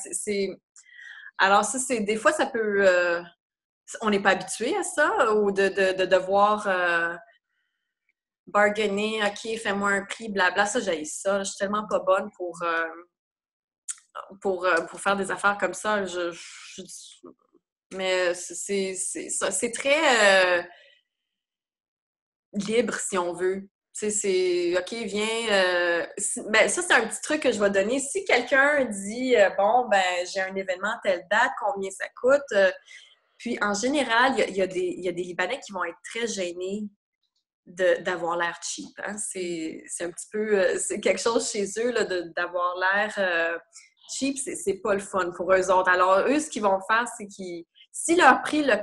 Alors ça, des fois, ça peut. On n'est pas habitué à ça, ou de devoir bargainer, OK, fais-moi un prix, blabla. Ça, j'haïs ça. Je suis tellement pas bonne pour faire des affaires comme ça. Mais c'est très libre, si on veut. Tu sais, c'est OK, viens. Ben, ça, c'est un petit truc que je vais donner. Si quelqu'un dit bon, ben, j'ai un événement à telle date, combien ça coûte? Puis, en général, il y a des Libanais qui vont être très gênés d'avoir l'air cheap. Hein? C'est un petit peu... c'est quelque chose chez eux là, d'avoir l'air cheap. C'est pas le fun pour eux autres. Alors, eux, ce qu'ils vont faire, c'est si leur prix ne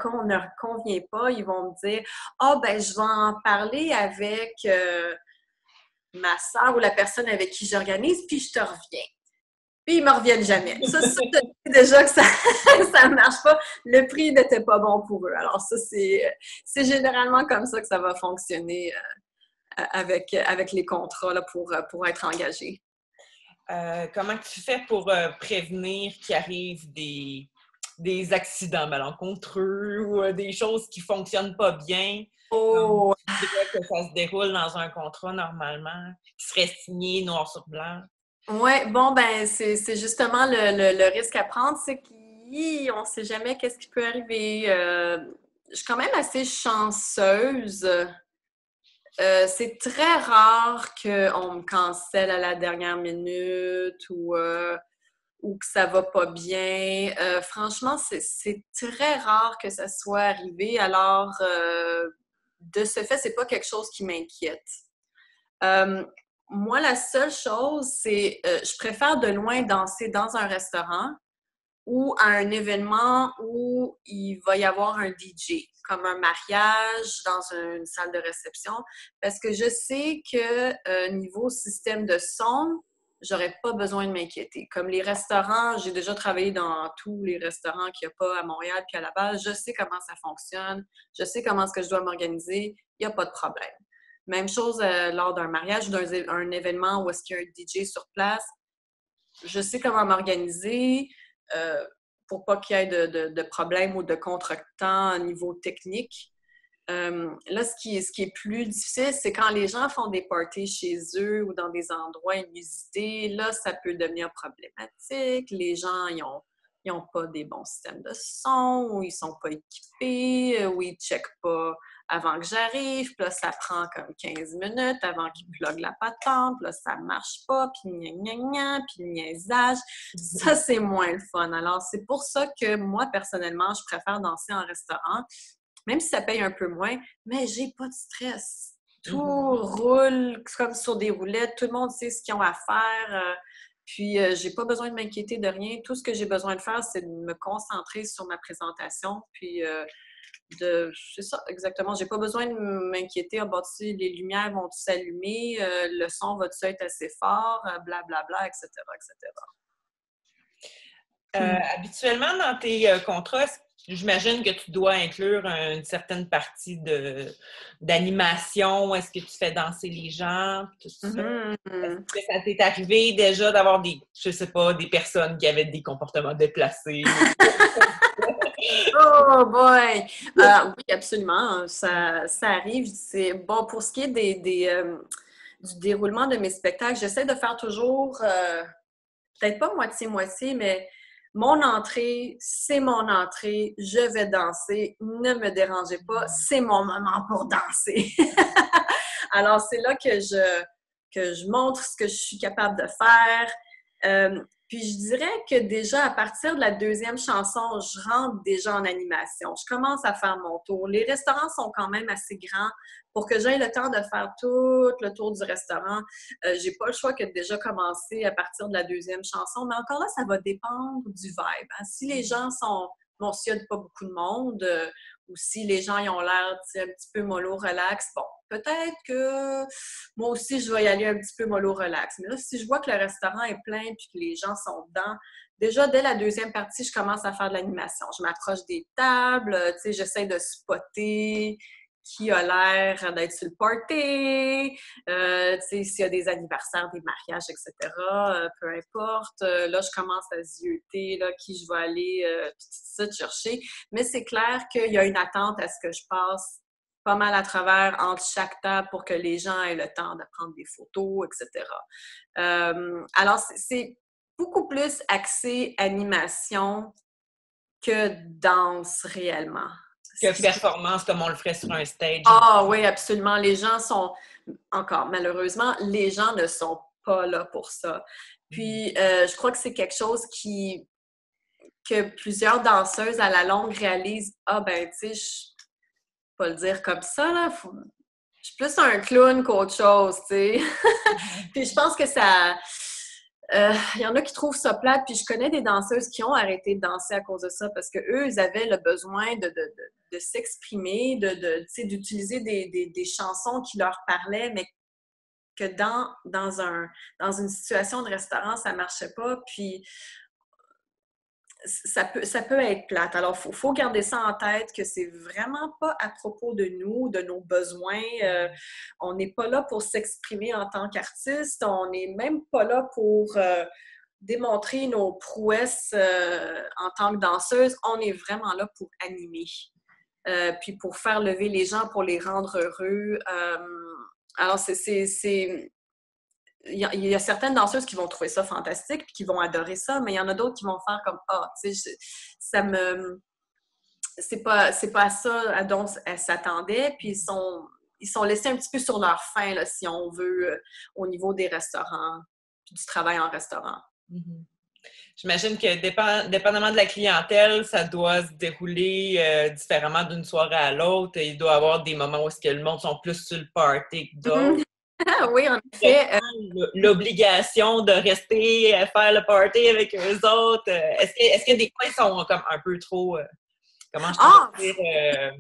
convient pas, ils vont me dire « Ah, ben je vais en parler avec ma soeur ou la personne avec qui j'organise, puis je te reviens. » Puis ils ne me reviennent jamais. Ça, c'est déjà que ça ne marche pas. Le prix n'était pas bon pour eux. Alors ça, c'est généralement comme ça que ça va fonctionner avec les contrats là, pour être engagé. Comment tu fais pour prévenir qu'il arrive des accidents malencontreux ou des choses qui ne fonctionnent pas bien? Oh! Tu dirais que ça se déroule dans un contrat normalement, qui serait signé noir sur blanc? Oui, bon, ben, c'est justement le risque à prendre, c'est qu'on ne sait jamais qu'est-ce qui peut arriver. Je suis quand même assez chanceuse. C'est très rare qu'on me cancelle à la dernière minute ou que ça va pas bien. Franchement, c'est très rare que ça soit arrivé. Alors, de ce fait, c'est pas quelque chose qui m'inquiète. Moi, la seule chose, c'est je préfère de loin danser dans un restaurant ou à un événement où il va y avoir un DJ, comme un mariage dans une salle de réception, parce que je sais que niveau système de son, j'aurais pas besoin de m'inquiéter. Comme les restaurants, j'ai déjà travaillé dans tous les restaurants qu'il n'y a pas à Montréal puis à Laval, je sais comment ça fonctionne, je sais comment est-ce que je dois m'organiser, il n'y a pas de problème. Même chose lors d'un mariage ou d'un événement où est-ce qu'il y a un DJ sur place. Je sais comment m'organiser pour pas qu'il y ait de problèmes ou de contretemps au niveau technique. Là, ce qui est plus difficile, c'est quand les gens font des parties chez eux ou dans des endroits inusités. Là, ça peut devenir problématique. Les gens, ils n'ont pas des bons systèmes de son, ou ils ne sont pas équipés, ou ils ne checkent pas avant que j'arrive, puis là, ça prend comme 15 minutes avant qu'ils pluguent la patente, puis là, ça ne marche pas, puis gna gna gna, puis le niaisage. Ça, c'est moins le fun. Alors, c'est pour ça que moi, personnellement, je préfère danser en restaurant, même si ça paye un peu moins, mais j'ai pas de stress. Tout roule comme sur des roulettes, tout le monde sait ce qu'ils ont à faire. Puis, j'ai pas besoin de m'inquiéter de rien. Tout ce que j'ai besoin de faire, c'est de me concentrer sur ma présentation. Puis, c'est ça, exactement. J'ai pas besoin de m'inquiéter. Ah, les lumières vont s'allumer, le son va-tu être assez fort, blablabla, etc., etc. Habituellement, dans tes contrats, j'imagine que tu dois inclure une certaine partie d'animation. Est-ce que tu fais danser les gens? Tout ça? Est-ce que ça t'est arrivé déjà d'avoir je sais pas, des personnes qui avaient des comportements déplacés? Oh boy! Oui, absolument. Ça arrive. Bon, pour ce qui est du déroulement de mes spectacles, j'essaie de faire toujours, peut-être pas moitié-moitié, mais mon entrée, c'est mon entrée, je vais danser, ne me dérangez pas, c'est mon moment pour danser. Alors, c'est là que je montre ce que je suis capable de faire. Puis je dirais que déjà, à partir de la deuxième chanson, je rentre déjà en animation. Je commence à faire mon tour. Les restaurants sont quand même assez grands pour que j'aie le temps de faire tout le tour du restaurant. J'ai pas le choix que de déjà commencer à partir de la deuxième chanson. Mais encore là, ça va dépendre du vibe. Hein. Si les gens sont... Bon, s'il n'y a pas beaucoup de monde, ou si les gens ils ont l'air un petit peu mollo relax, bon, peut-être que moi aussi, je vais y aller un petit peu mollo relax. Mais là, si je vois que le restaurant est plein et que les gens sont dedans, déjà, dès la deuxième partie, je commence à faire de l'animation. Je m'approche des tables, j'essaie de spotter qui a l'air d'être sur le party, s'il y a des anniversaires, des mariages, etc., peu importe. Là, je commence à zioter qui je vais aller tout ça chercher. Mais c'est clair qu'il y a une attente à ce que je passe pas mal à travers entre chaque table pour que les gens aient le temps de prendre des photos, etc. Alors, c'est beaucoup plus axé animation que danse réellement. Que performance comme on le ferait sur un stage. Ah oui, absolument. Les gens sont... Encore, malheureusement, les gens ne sont pas là pour ça. Puis, je crois que c'est quelque chose que plusieurs danseuses à la longue réalisent. Ah ben, tu sais, je peux pas le dire comme ça, là. Je suis plus un clown qu'autre chose, tu sais. Puis je pense que ça... Il y en a qui trouvent ça plate, puis je connais des danseuses qui ont arrêté de danser à cause de ça parce qu'eux, ils avaient le besoin de s'exprimer, d'utiliser des chansons qui leur parlaient, mais que dans une situation de restaurant, ça ne marchait pas, puis ça peut être plate. Alors, il faut garder ça en tête, que c'est vraiment pas à propos de nous, de nos besoins. On n'est pas là pour s'exprimer en tant qu'artiste. On n'est même pas là pour démontrer nos prouesses en tant que danseuse. On est vraiment là pour animer. Puis pour faire lever les gens, pour les rendre heureux. Alors, il y a certaines danseuses qui vont trouver ça fantastique et qui vont adorer ça, mais il y en a d'autres qui vont faire comme « Ah, tu sais, c'est pas à ça dont elles s'attendaient », puis ils sont laissés un petit peu sur leur faim, là, si on veut, au niveau des restaurants, puis du travail en restaurant. J'imagine que dépendamment de la clientèle, ça doit se dérouler différemment d'une soirée à l'autre. Il doit y avoir des moments où est-ce que le monde sont plus sur le party que d'autres. Oui, en effet. L'obligation de rester à faire le party avec eux autres. Est-ce que des coins sont comme un peu trop... comment je peux dire?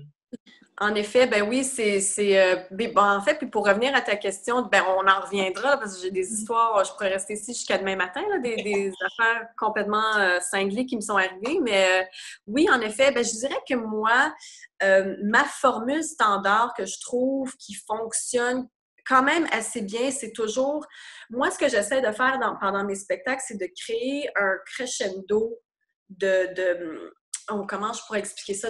En effet, ben oui, en fait, puis pour revenir à ta question, ben on en reviendra là, parce que j'ai des histoires, je pourrais rester ici jusqu'à demain matin, là, des affaires complètement cinglées qui me sont arrivées, mais oui, en effet, ben je dirais que moi, ma formule standard que je trouve qui fonctionne quand même assez bien, c'est toujours... Moi, ce que j'essaie de faire pendant mes spectacles, c'est de créer un crescendo comment je pourrais expliquer ça?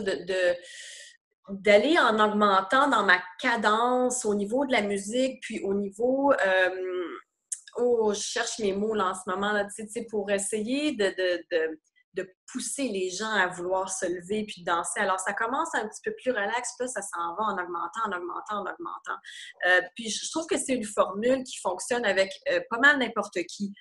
D'aller en augmentant dans ma cadence au niveau de la musique, puis au niveau... je cherche mes mots là, en ce moment, là, pour essayer de pousser les gens à vouloir se lever puis danser. Alors, ça commence un petit peu plus relax, puis là, ça s'en va en augmentant. Puis, je trouve que c'est une formule qui fonctionne avec pas mal n'importe qui.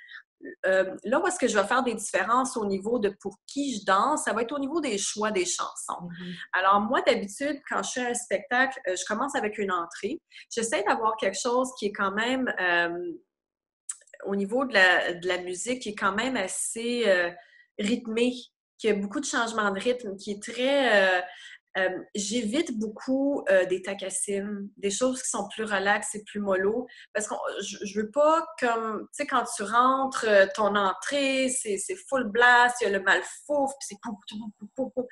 Là où est-ce que je vais faire des différences au niveau de pour qui je danse, ça va être au niveau des choix des chansons. Alors, moi, d'habitude, quand je fais un spectacle, je commence avec une entrée. J'essaie d'avoir quelque chose qui est quand même, au niveau de la musique, qui est quand même assez rythmé, qui a beaucoup de changements de rythme, qui est très... j'évite beaucoup des tacassines, des choses qui sont plus relaxes et plus mollo, parce que je veux pas comme, tu sais, quand tu rentres, ton entrée, c'est full blast, il y a le malfouf, puis c'est pou, pou, pou, pou, pou.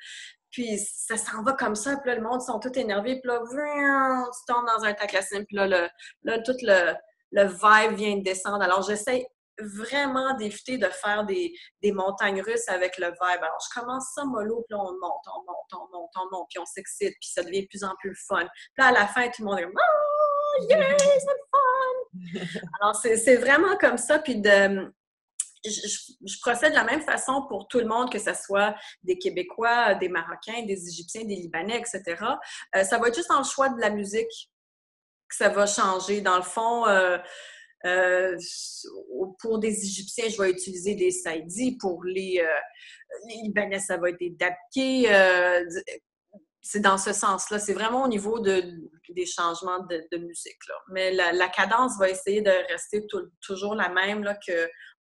Puis ça s'en va comme ça, puis là, le monde sont tous énervés, puis là, tu tombes dans un tacassine, puis là, tout le vibe vient de descendre. Alors, j'essaie vraiment d'éviter de faire des montagnes russes avec le vibe. Alors, je commence ça mollo, puis là, on monte, puis on s'excite, puis ça devient de plus en plus fun. Puis là, à la fin, tout le monde est « Oh, yeah, c'est fun! » Alors, c'est vraiment comme ça, puis je procède de la même façon pour tout le monde, que ce soit des Québécois, des Marocains, des Égyptiens, des Libanais, etc. Ça va être juste dans le choix de la musique que ça va changer. Dans le fond, pour des Égyptiens, je vais utiliser des saïdis. Pour les Libanais, ça va être des dabkés. C'est dans ce sens-là. C'est vraiment au niveau des changements de musique, là. Mais la cadence va essayer de rester toujours la même, là,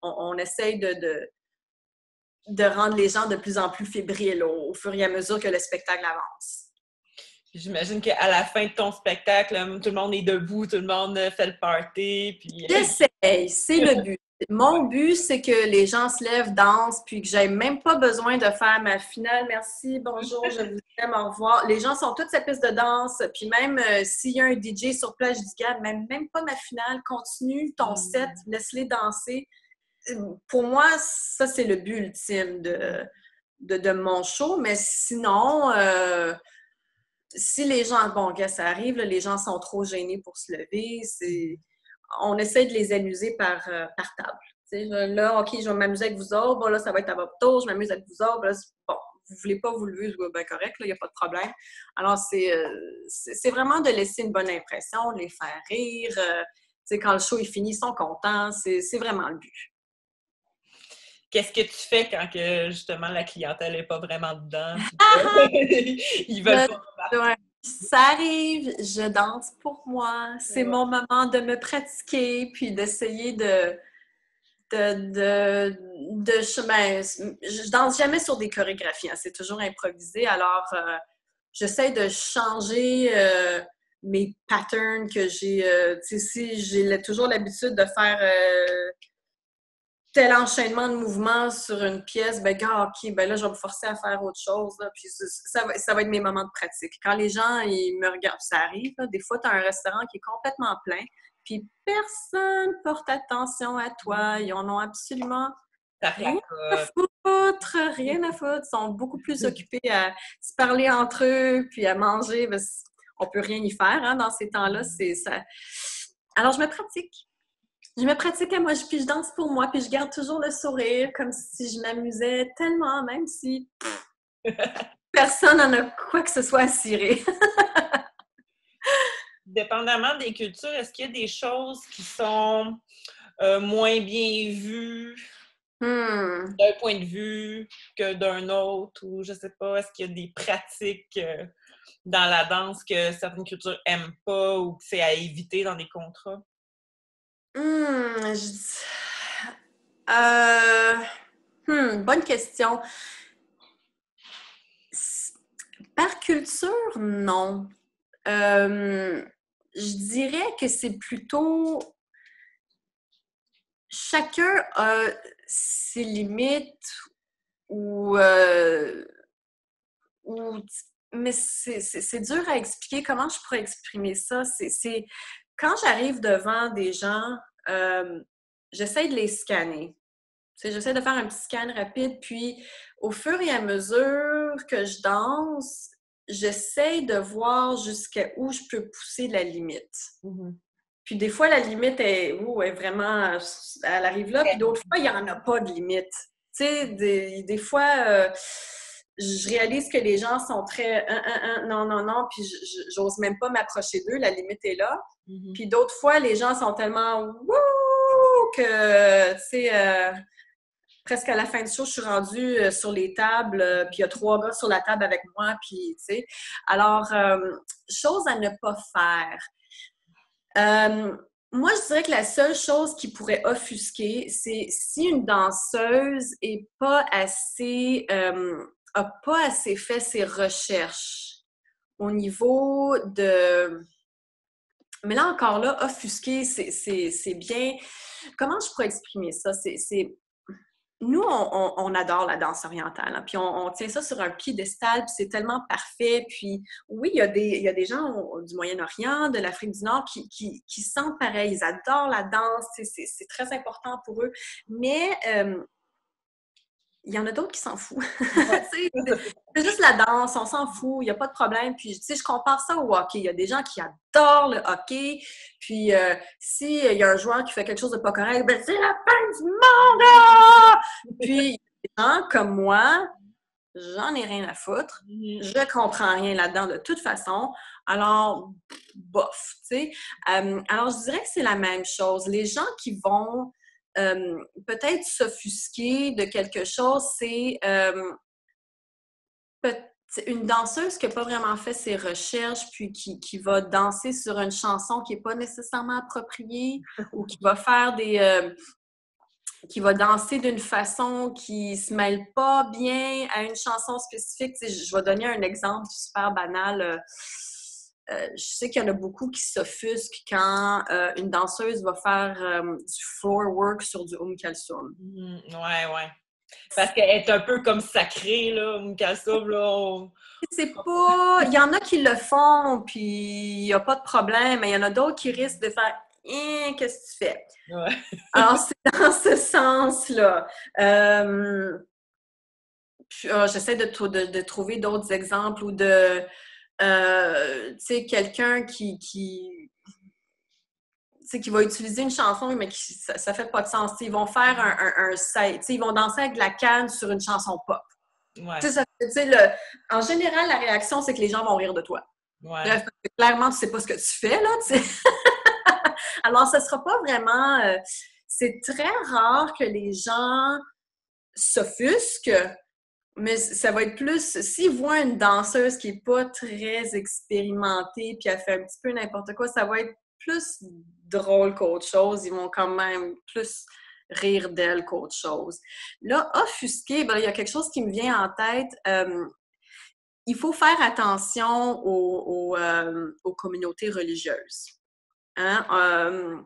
qu'on essaye de rendre les gens de plus en plus fébriles au fur et à mesure que le spectacle avance. J'imagine qu'à la fin de ton spectacle, tout le monde est debout, tout le monde fait le party. Puis... J'essaye, c'est le but. Mon but, c'est que les gens se lèvent, dansent, puis que j'aie même pas besoin de faire ma finale. Merci, bonjour, je vous aime, au revoir. Les gens sont tous sa piste de danse, puis même s'il y a un DJ sur place, je dis, gars, même pas ma finale, continue ton set, laisse-les danser. Pour moi, ça, c'est le but ultime de mon show, mais sinon... si les gens, bon, gars, ça arrive, là, les gens sont trop gênés pour se lever, on essaie de les amuser par table. Tu sais, là, OK, je vais m'amuser avec vous autres, bon, là, ça va être à votre tour, je m'amuse avec vous autres, là, bon, vous voulez pas vous lever, ben correct, là, il n'y a pas de problème. Alors, c'est vraiment de laisser une bonne impression, de les faire rire, tu sais, quand le show est fini, ils sont contents, c'est vraiment le but. Qu'est-ce que tu fais quand que, justement, la clientèle n'est pas vraiment dedans? Ils veulent pas. Ouais. Ça arrive, je danse pour moi. C'est mon moment de me pratiquer, puis d'essayer je danse jamais sur des chorégraphies, hein, c'est toujours improvisé. Alors, j'essaie de changer mes patterns que j'ai. Tu sais, si j'ai toujours l'habitude de faire... tel enchaînement de mouvements sur une pièce, ben OK, ben là, je vais me forcer à faire autre chose. Là, puis ça va être mes moments de pratique. Quand les gens, ils me regardent, ça arrive, là, des fois, tu as un restaurant qui est complètement plein, puis personne porte attention à toi. Ils en ont absolument rien à foutre. Ils sont beaucoup plus occupés à se parler entre eux, puis à manger. Ben, on peut rien y faire, hein, dans ces temps-là. C'est ça. Alors, je me pratique. Je me pratique à moi, puis je danse pour moi, puis je garde toujours le sourire, comme si je m'amusais tellement, même si personne n'en a quoi que ce soit à cirer. Dépendamment des cultures, est-ce qu'il y a des choses qui sont moins bien vues d'un point de vue que d'un autre, ou je sais pas, est-ce qu'il y a des pratiques dans la danse que certaines cultures n'aiment pas ou que c'est à éviter dans des contrats? Bonne question. Par culture, non. Je dirais que c'est plutôt... Chacun a ses limites mais c'est dur à expliquer. Comment je pourrais exprimer ça? C'est quand j'arrive devant des gens, j'essaie de les scanner. J'essaie de faire un petit scan rapide, puis au fur et à mesure que je danse, j'essaie de voir jusqu'à où je peux pousser la limite. Puis des fois, la limite est vraiment... Elle arrive là, puis d'autres fois, il n'y en a pas de limite. Tu sais, des fois, je réalise que les gens sont très non, non, non, puis j'ose même pas m'approcher d'eux, la limite est là. Mhm. Puis d'autres fois, les gens sont tellement wouh que, tu sais, presque à la fin du show, je suis rendue sur les tables, puis il y a 3 gars sur la table avec moi, puis, tu sais. Alors, chose à ne pas faire. Moi, je dirais que la seule chose qui pourrait offusquer, c'est si une danseuse est pas assez, a pas assez fait ses recherches au niveau de... Mais là, encore là, offusquer, c'est bien... Comment je pourrais exprimer ça? Nous, on adore la danse orientale, hein, puis on tient ça sur un piédestal, puis c'est tellement parfait. Puis oui, il y a des gens du Moyen-Orient, de l'Afrique du Nord qui sentent pareil. Ils adorent la danse, c'est très important pour eux. Mais il y en a d'autres qui s'en foutent. C'est juste la danse, on s'en fout, il n'y a pas de problème. Puis, tu sais, je compare ça au hockey. Il y a des gens qui adorent le hockey. Puis, s'il y a un joueur qui fait quelque chose de pas correct, ben c'est la fin du monde! Ah! Puis, il y a des gens comme moi, j'en ai rien à foutre. Je comprends rien là-dedans de toute façon. Alors, bof, tu sais. Alors, je dirais que c'est la même chose. Les gens qui vont peut-être s'offusquer de quelque chose, c'est une danseuse qui n'a pas vraiment fait ses recherches, puis qui va danser sur une chanson qui n'est pas nécessairement appropriée, ou qui va faire qui va danser d'une façon qui se mêle pas bien à une chanson spécifique. Tu sais, je vais donner un exemple super banal. Je sais qu'il y en a beaucoup qui s'offusquent quand une danseuse va faire du floor work sur du Kalsoum. Ouais. Parce qu'elle est un peu comme sacrée, là, Kalsoum, là. C'est pas... Il y en a qui le font, puis il n'y a pas de problème, mais il y en a d'autres qui risquent de faire « qu'est-ce que tu fais? Ouais. » Alors, c'est dans ce sens-là. J'essaie de trouver d'autres exemples ou de... tu sais, quelqu'un qui va utiliser une chanson, mais ça fait pas de sens. T'sais, ils vont faire un set. Ils vont danser avec la canne sur une chanson pop. Ouais. En général, la réaction, c'est que les gens vont rire de toi. Ouais. Bref, clairement, tu sais pas ce que tu fais, là, tu sais. Alors, ce sera pas vraiment... c'est très rare que les gens s'offusquent, mais ça va être plus... S'ils voient une danseuse qui est pas très expérimentée, puis elle fait un petit peu n'importe quoi, ça va être plus drôle qu'autre chose. Ils vont quand même plus rire d'elle qu'autre chose. Là, offusqué, ben, il y a quelque chose qui me vient en tête. Il faut faire attention aux communautés religieuses. Hein?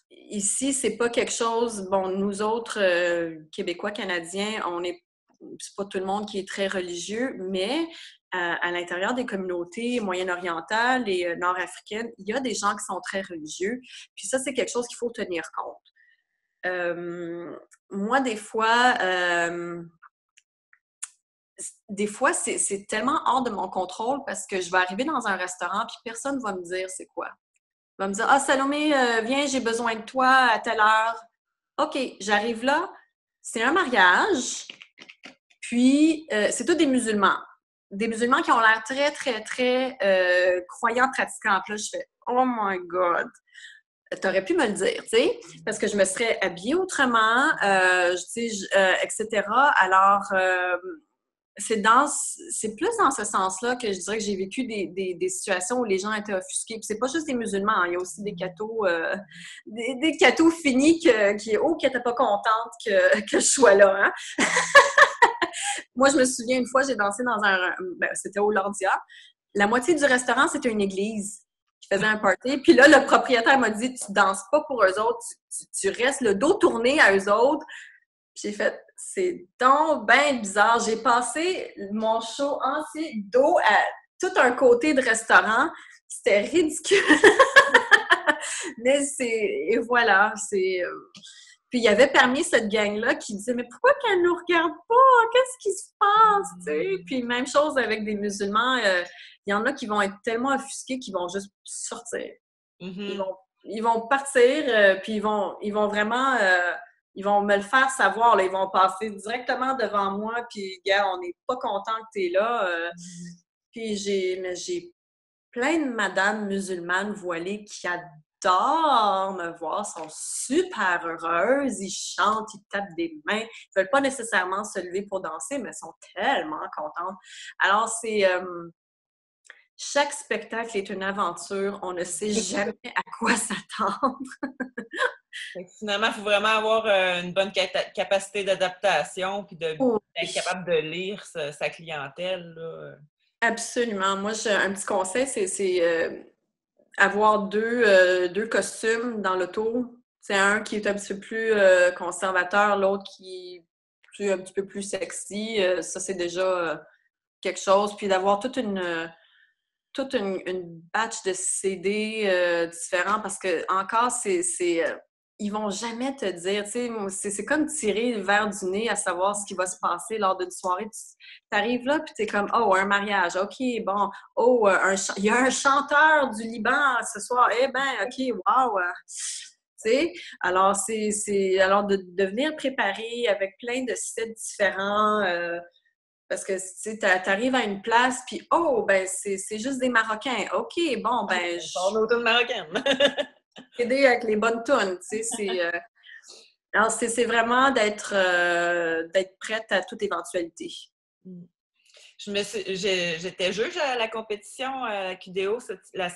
Ici, c'est pas quelque chose... Bon, nous autres, Québécois, Canadiens, c'est pas tout le monde qui est très religieux, mais à l'intérieur des communautés moyen-orientales et nord-africaines, il y a des gens qui sont très religieux. Puis ça, c'est quelque chose qu'il faut tenir compte. Moi, des fois, c'est tellement hors de mon contrôle parce que je vais arriver dans un restaurant puis personne ne va me dire c'est quoi. Il va me dire « Ah, Salomé, viens, j'ai besoin de toi à telle heure. » OK, j'arrive là. C'est un mariage. Puis, c'est tous des musulmans. Des musulmans qui ont l'air très, très, très croyants, pratiquants. Puis là, je fais « Oh my God! » T'aurais pu me le dire, tu sais, parce que je me serais habillée autrement, etc. Alors, c'est plus dans ce sens-là que je dirais que j'ai vécu des situations où les gens étaient offusqués. Puis c'est pas juste des musulmans, hein, il y a aussi des cathos, des cathos finis qui n'étaient pas contentes que je sois là. Hein? Moi, je me souviens une fois, j'ai dansé dans c'était au Lordia. La moitié du restaurant, c'était une église qui faisait un party. Puis là, le propriétaire m'a dit, tu danses pas pour eux autres, tu restes le dos tourné à eux autres. J'ai fait, c'est donc bien bizarre. J'ai passé mon show entier dos à tout un côté de restaurant. C'était ridicule. Mais et voilà, Puis il y avait parmi cette gang-là qui disait « Mais pourquoi qu'elle nous regarde pas? Qu'est-ce qui se passe? » T'sais? Puis même chose avec des musulmans. Il y en a qui vont être tellement offusqués qu'ils vont juste sortir. Mm-hmm. Ils vont partir, puis ils vont vraiment ils vont me le faire savoir, là. Ils vont passer directement devant moi, puis, gars, on n'est pas content que tu es là. Puis j'ai plein de madames musulmanes voilées qui adorent me voir, sont super heureuses, ils chantent, ils tapent des mains. Ils veulent pas nécessairement se lever pour danser, mais sont tellement contentes. Alors, chaque spectacle est une aventure. On ne sait jamais à quoi s'attendre. Fait que finalement, il faut vraiment avoir une bonne capacité d'adaptation puis d'être capable de lire sa clientèle, là. Absolument. Moi, j'ai un petit conseil, c'est avoir deux costumes dans l'auto. C'est un qui est un petit peu plus conservateur, l'autre qui est un petit peu plus sexy. Ça, c'est déjà quelque chose. Puis d'avoir toute une batch de CD différents parce que encore, ils vont jamais te dire, tu sais, c'est comme tirer le verre du nez à savoir ce qui va se passer lors d'une soirée. Tu arrives là, puis tu es comme, oh, un mariage, OK, bon, oh, il y a un chanteur du Liban ce soir, eh ben, OK, wow! Tu sais, alors, alors de venir préparer avec plein de sets différents, parce que tu arrives à une place, puis oh, ben, c'est juste des Marocains. OK, bon, ben, On est autour de marocaine. aider avec les bonnes tunes, tu sais, alors, c'est vraiment d'être prête à toute éventualité. J'étais juge à la compétition à QDO là, 2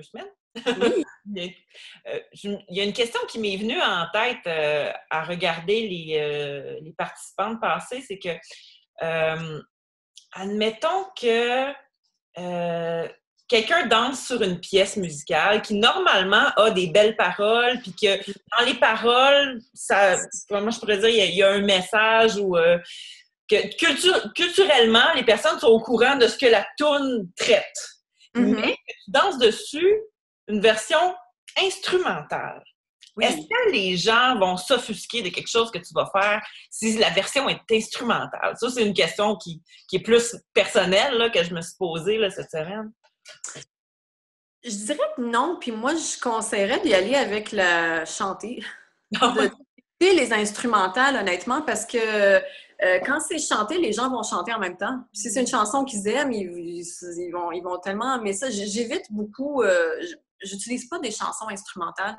semaines. Oui. Il y a une question qui m'est venue en tête à regarder les participantes passer, c'est que admettons que quelqu'un danse sur une pièce musicale qui normalement a des belles paroles, puis que dans les paroles, comment je pourrais dire, il y a un message ou que culturellement, les personnes sont au courant de ce que la toune traite. Mm-hmm. Mais que tu danses dessus une version instrumentale. Oui. Est-ce que les gens vont s'offusquer de quelque chose que tu vas faire si la version est instrumentale? Ça, c'est une question qui est plus personnelle là, que je me suis posée là, cette semaine. Je dirais que non, puis moi, je conseillerais d'y aller avec la chantée. D'écouter les instrumentales, honnêtement, parce que quand c'est chanté, les gens vont chanter en même temps. Puis si c'est une chanson qu'ils aiment, ils vont tellement aimer ça. J'évite beaucoup, j'utilise pas des chansons instrumentales.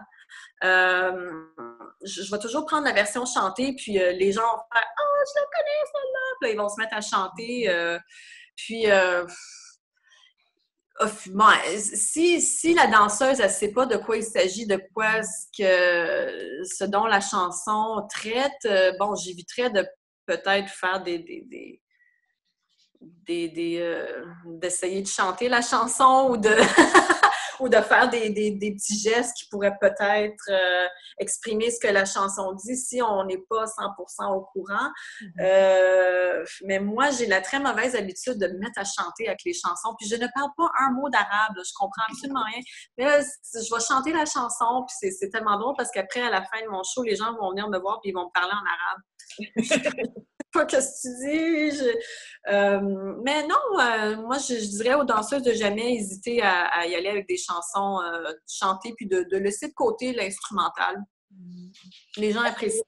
Je vais toujours prendre la version chantée, puis les gens vont faire « Ah, oh, je la connais, celle-là! » Puis là, ils vont se mettre à chanter. Bon, si la danseuse, elle ne sait pas de quoi il s'agit, de quoi ce dont la chanson traite, bon, j'éviterais de peut-être faire d'essayer de chanter la chanson ou de ou de faire des petits gestes qui pourraient peut-être exprimer ce que la chanson dit si on n'est pas 100% au courant. Mais moi, j'ai la très mauvaise habitude de me mettre à chanter avec les chansons. Puis je ne parle pas un mot d'arabe, je comprends absolument rien. Mais là, je vais chanter la chanson, puis c'est tellement drôle parce qu'après, à la fin de mon show, les gens vont venir me voir puis ils vont me parler en arabe. Pas qu'est-ce que tu dis. Mais non, moi, je dirais aux danseuses de jamais hésiter à y aller avec des chansons chantées puis de laisser de côté l'instrumental. Les gens apprécient.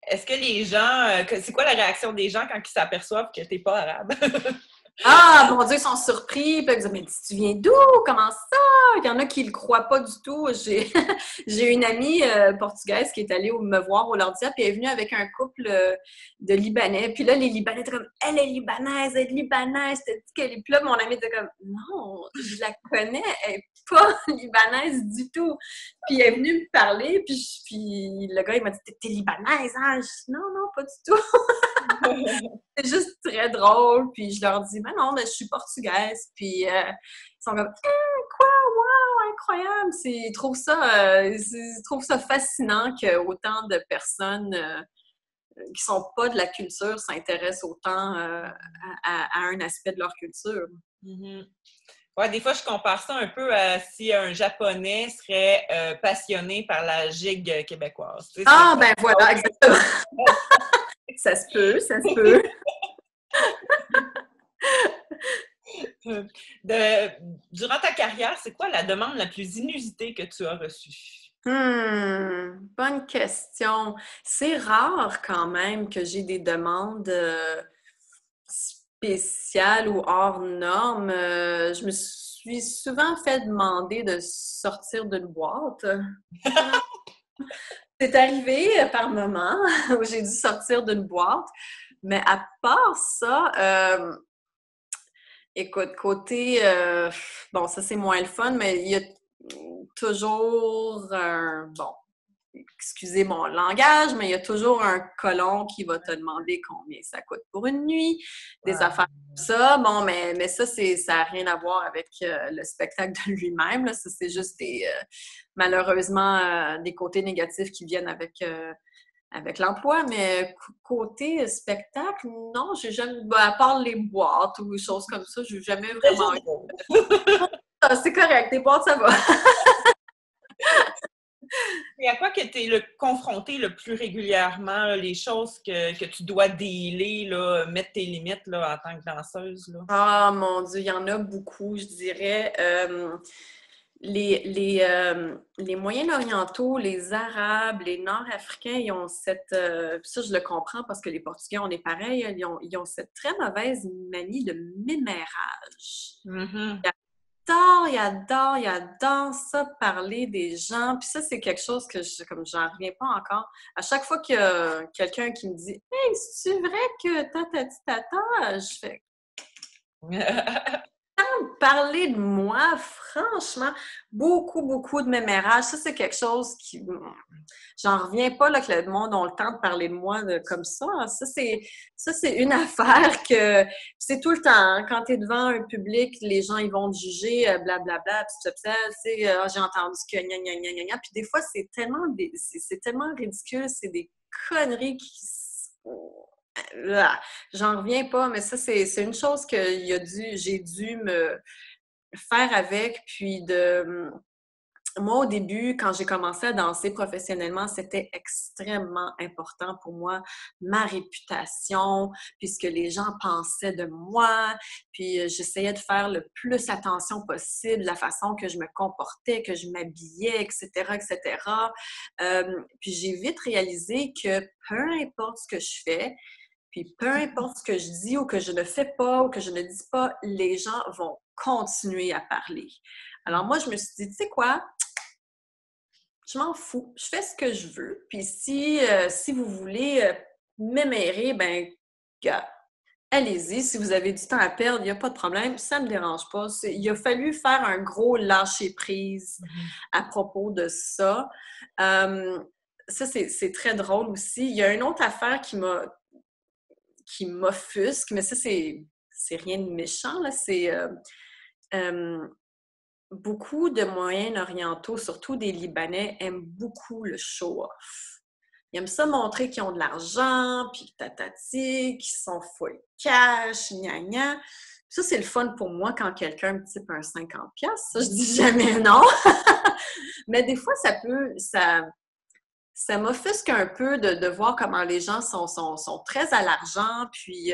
Est-ce que les gens... c'est quoi la réaction des gens quand ils s'aperçoivent que t'es pas arabe? Ah, mon Dieu, ils sont surpris. Puis ils disent, mais tu viens d'où? Comment ça? Il y en a qui le croient pas du tout. J'ai une amie portugaise qui est allée me voir au Lordia, puis elle est venue avec un couple de Libanais. Puis là, les Libanais étaient comme, elle est libanaise, t'as dit qu'elle est... Puis là, mon amie était comme, non, je la connais, elle est pas libanaise du tout. Puis elle est venue me parler, puis le gars, il m'a dit, t'es libanaise, hein? Je dis, non, pas du tout. C'est juste très drôle. Puis je leur dis, ben non, mais je suis portugaise. Puis ils sont comme, quoi? Wow, incroyable! Ils trouvent ça fascinant qu'autant de personnes qui sont pas de la culture s'intéressent autant à un aspect de leur culture. Mm-hmm. Ouais, des fois, je compare ça un peu à si un Japonais serait passionné par la gigue québécoise. Tu sais, ben voilà, exactement. Ça se peut. Durant ta carrière, c'est quoi la demande la plus inusitée que tu as reçue? Bonne question. C'est rare quand même que j'ai des demandes spéciales ou hors normes. Je me suis souvent fait demander de sortir d'une boîte. C'est arrivé par moment où j'ai dû sortir d'une boîte. Mais à part ça, écoute, côté, bon, ça c'est moins le fun, mais il y a toujours un, bon, excusez mon langage, mais il y a toujours un colon qui va te demander combien ça coûte pour une nuit, des Ouais. affaires comme ça. Bon, mais ça, ça n'a rien à voir avec le spectacle de lui-même, là. Ça, c'est juste malheureusement, des côtés négatifs qui viennent avec l'emploi, mais côté spectacle, non, j'ai jamais, ben, à part les boîtes ou des choses comme ça, j'ai jamais vraiment eu. Ah, c'est correct, les boîtes, ça va. Et à quoi que tu es confronté le plus régulièrement, là, les choses que tu dois dealer, là, mettre tes limites là, en tant que danseuse? Là? Ah, mon Dieu, il y en a beaucoup, je dirais. Les Moyen-Orientaux, les Arabes, les Nord-Africains, ils ont cette... ça, je le comprends parce que les Portugais, on est pareil, ils ont cette très mauvaise manie de mémérage. Mm-hmm. Il adore ça, parler des gens. Puis ça, c'est quelque chose que comme j'en reviens pas encore. À chaque fois qu'il y a quelqu'un qui me dit « Hey, c'est vrai que tata, je fais parler de moi, franchement, beaucoup de mémérage. Ça, c'est quelque chose qui... J'en reviens pas là, que le monde a le temps de parler de moi comme ça. Ça, c'est une affaire que... C'est tout le temps. Hein, quand tu es devant un public, les gens, ils vont te juger, blablabla, tu sais, j'ai entendu que gna gna gna gna gna. Puis des fois, c'est tellement ridicule, c'est des conneries qui... J'en reviens pas, mais ça, c'est une chose que j'ai dû me faire avec. Puis moi, au début, quand j'ai commencé à danser professionnellement, c'était extrêmement important pour moi, ma réputation, puis ce que les gens pensaient de moi. Puis j'essayais de faire le plus attention possible, la façon que je me comportais, que je m'habillais, etc., etc. Puis j'ai vite réalisé que peu importe ce que je fais, puis peu importe ce que je dis ou que je ne fais pas ou que je ne dis pas, les gens vont continuer à parler. Alors moi, je me suis dit, tu sais quoi? Je m'en fous. Je fais ce que je veux. Puis si vous voulez m'émérer, ben, allez-y. Si vous avez du temps à perdre, il n'y a pas de problème. Ça ne me dérange pas. Il a fallu faire un gros lâcher-prise à propos de ça. Ça, c'est très drôle aussi. Il y a une autre affaire qui m'offusque, mais ça, c'est rien de méchant, là. C'est beaucoup de Moyen-Orientaux, surtout des Libanais, aiment beaucoup le show-off. Ils aiment ça montrer qu'ils ont de l'argent, puis tatati, qu'ils sont full cash, gna gna. Ça, c'est le fun pour moi quand quelqu'un me type un 50$. Ça, je dis jamais non. Mais des fois, ça m'offusque un peu de voir comment les gens sont très à l'argent. Puis,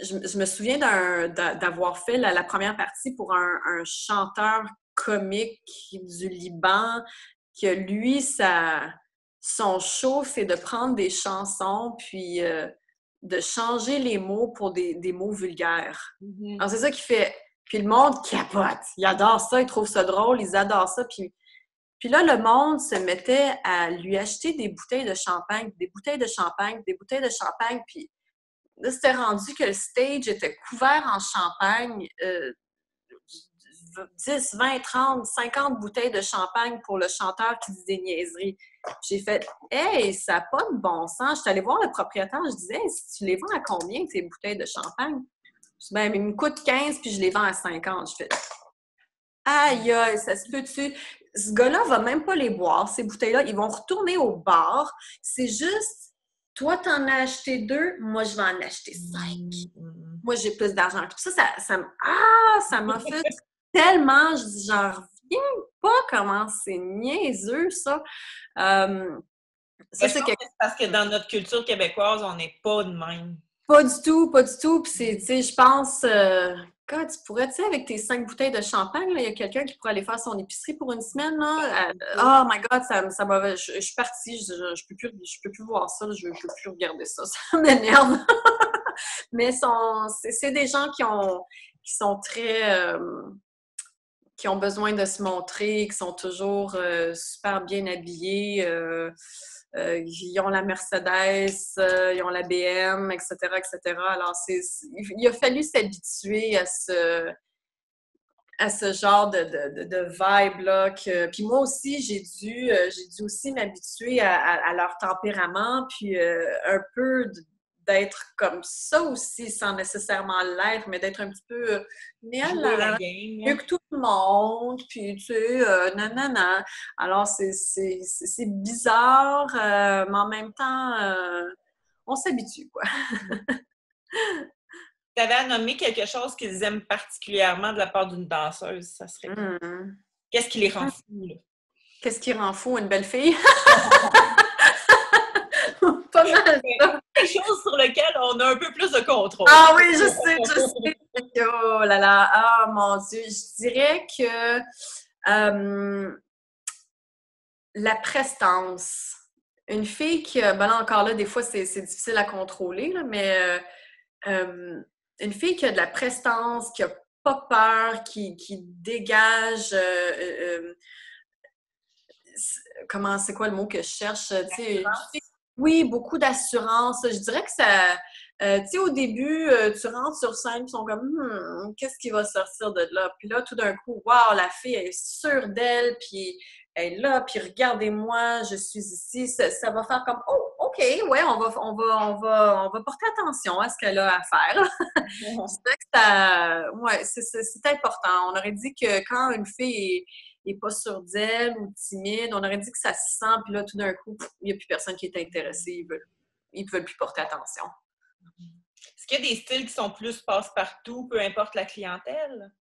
je me souviens d'avoir fait la première partie pour un chanteur comique du Liban, que lui, son show, c'est de prendre des chansons puis de changer les mots pour des mots vulgaires. Mm-hmm. Alors, c'est ça qu'il fait. Puis le monde capote. Ils adorent ça, ils trouvent ça drôle, ils adorent ça. Puis là, le monde se mettait à lui acheter des bouteilles de champagne, des bouteilles de champagne, des bouteilles de champagne. Puis là, c'était rendu que le stage était couvert en champagne. 10, 20, 30, 50 bouteilles de champagne pour le chanteur qui dit des niaiseries. J'ai fait « Hey, ça n'a pas de bon sens. » Je suis allée voir le propriétaire, je disais hey, « Si tu les vends à combien, ces bouteilles de champagne? » Je dis « Ben, ils me coûtent 15 puis je les vends à 50. » Je fais « Aïe, aïe, ça se peut-tu? » Ce gars-là va même pas les boire, ces bouteilles-là. Ils vont retourner au bar. C'est juste, toi, t'en as acheté 2, moi, je vais en acheter 5. Moi, j'ai plus d'argent. Ça m'a fait tellement, j'en reviens pas comment c'est niaiseux, ça. Ça, c'est parce que dans notre culture québécoise, on n'est pas de même. Pas du tout. Puis tu sais, je pense God, tu pourrais, tu sais, avec tes 5 bouteilles de champagne, là, il y a quelqu'un qui pourrait aller faire son épicerie pour une semaine, là. Oh my God, ça m'a... Je suis partie, je peux plus voir ça, là, je peux plus regarder ça, ça m'énerve. Mais c'est des gens qui sont très... qui ont besoin de se montrer, qui sont toujours super bien habillés. Ils ont la Mercedes, ils ont la BM, etc., etc. Alors, il a fallu s'habituer à ce genre de vibe-là. Puis moi aussi, j'ai dû aussi m'habituer à leur tempérament, puis un peu d'être comme ça aussi, sans nécessairement l'être, mais d'être un petit peu Jouer la game. mieux que tout le monde, puis tu sais, nanana. Alors, c'est bizarre, mais en même temps, on s'habitue, quoi. Tu avais à nommer quelque chose qu'ils aiment particulièrement de la part d'une danseuse, ça serait quoi? Qu'est-ce qui les rend fous, là? Qu'est-ce qui rend fou une belle fille? Pas mal. Quelque chose sur lequel on a un peu plus de contrôle. Ah oui, je sais. Oh là là, ah mon Dieu. Je dirais que la prestance. Une fille qui, ben là encore là, des fois, c'est difficile à contrôler, là, mais une fille qui a de la prestance, qui a pas peur, qui dégage... c'est quoi le mot que je cherche? Oui, beaucoup d'assurance. Je dirais que ça... tu sais, au début, tu rentres sur scène, ils sont comme qu'est-ce qui va sortir de là? Puis là, tout d'un coup, waouh, la fille, elle est sûre d'elle, puis elle est là, puis regardez-moi, je suis ici. Ça va faire comme oh, OK, ouais, on va porter attention à ce qu'elle a à faire. Je dirais que ça. Ouais, c'est important. On aurait dit que quand une fille est pas sûre d'elle ou timide, on aurait dit que ça se sent, puis là, tout d'un coup, il n'y a plus personne qui est intéressé, ils veulent plus porter attention. Est-ce qu'il y a des styles qui sont plus passe-partout, peu importe la clientèle?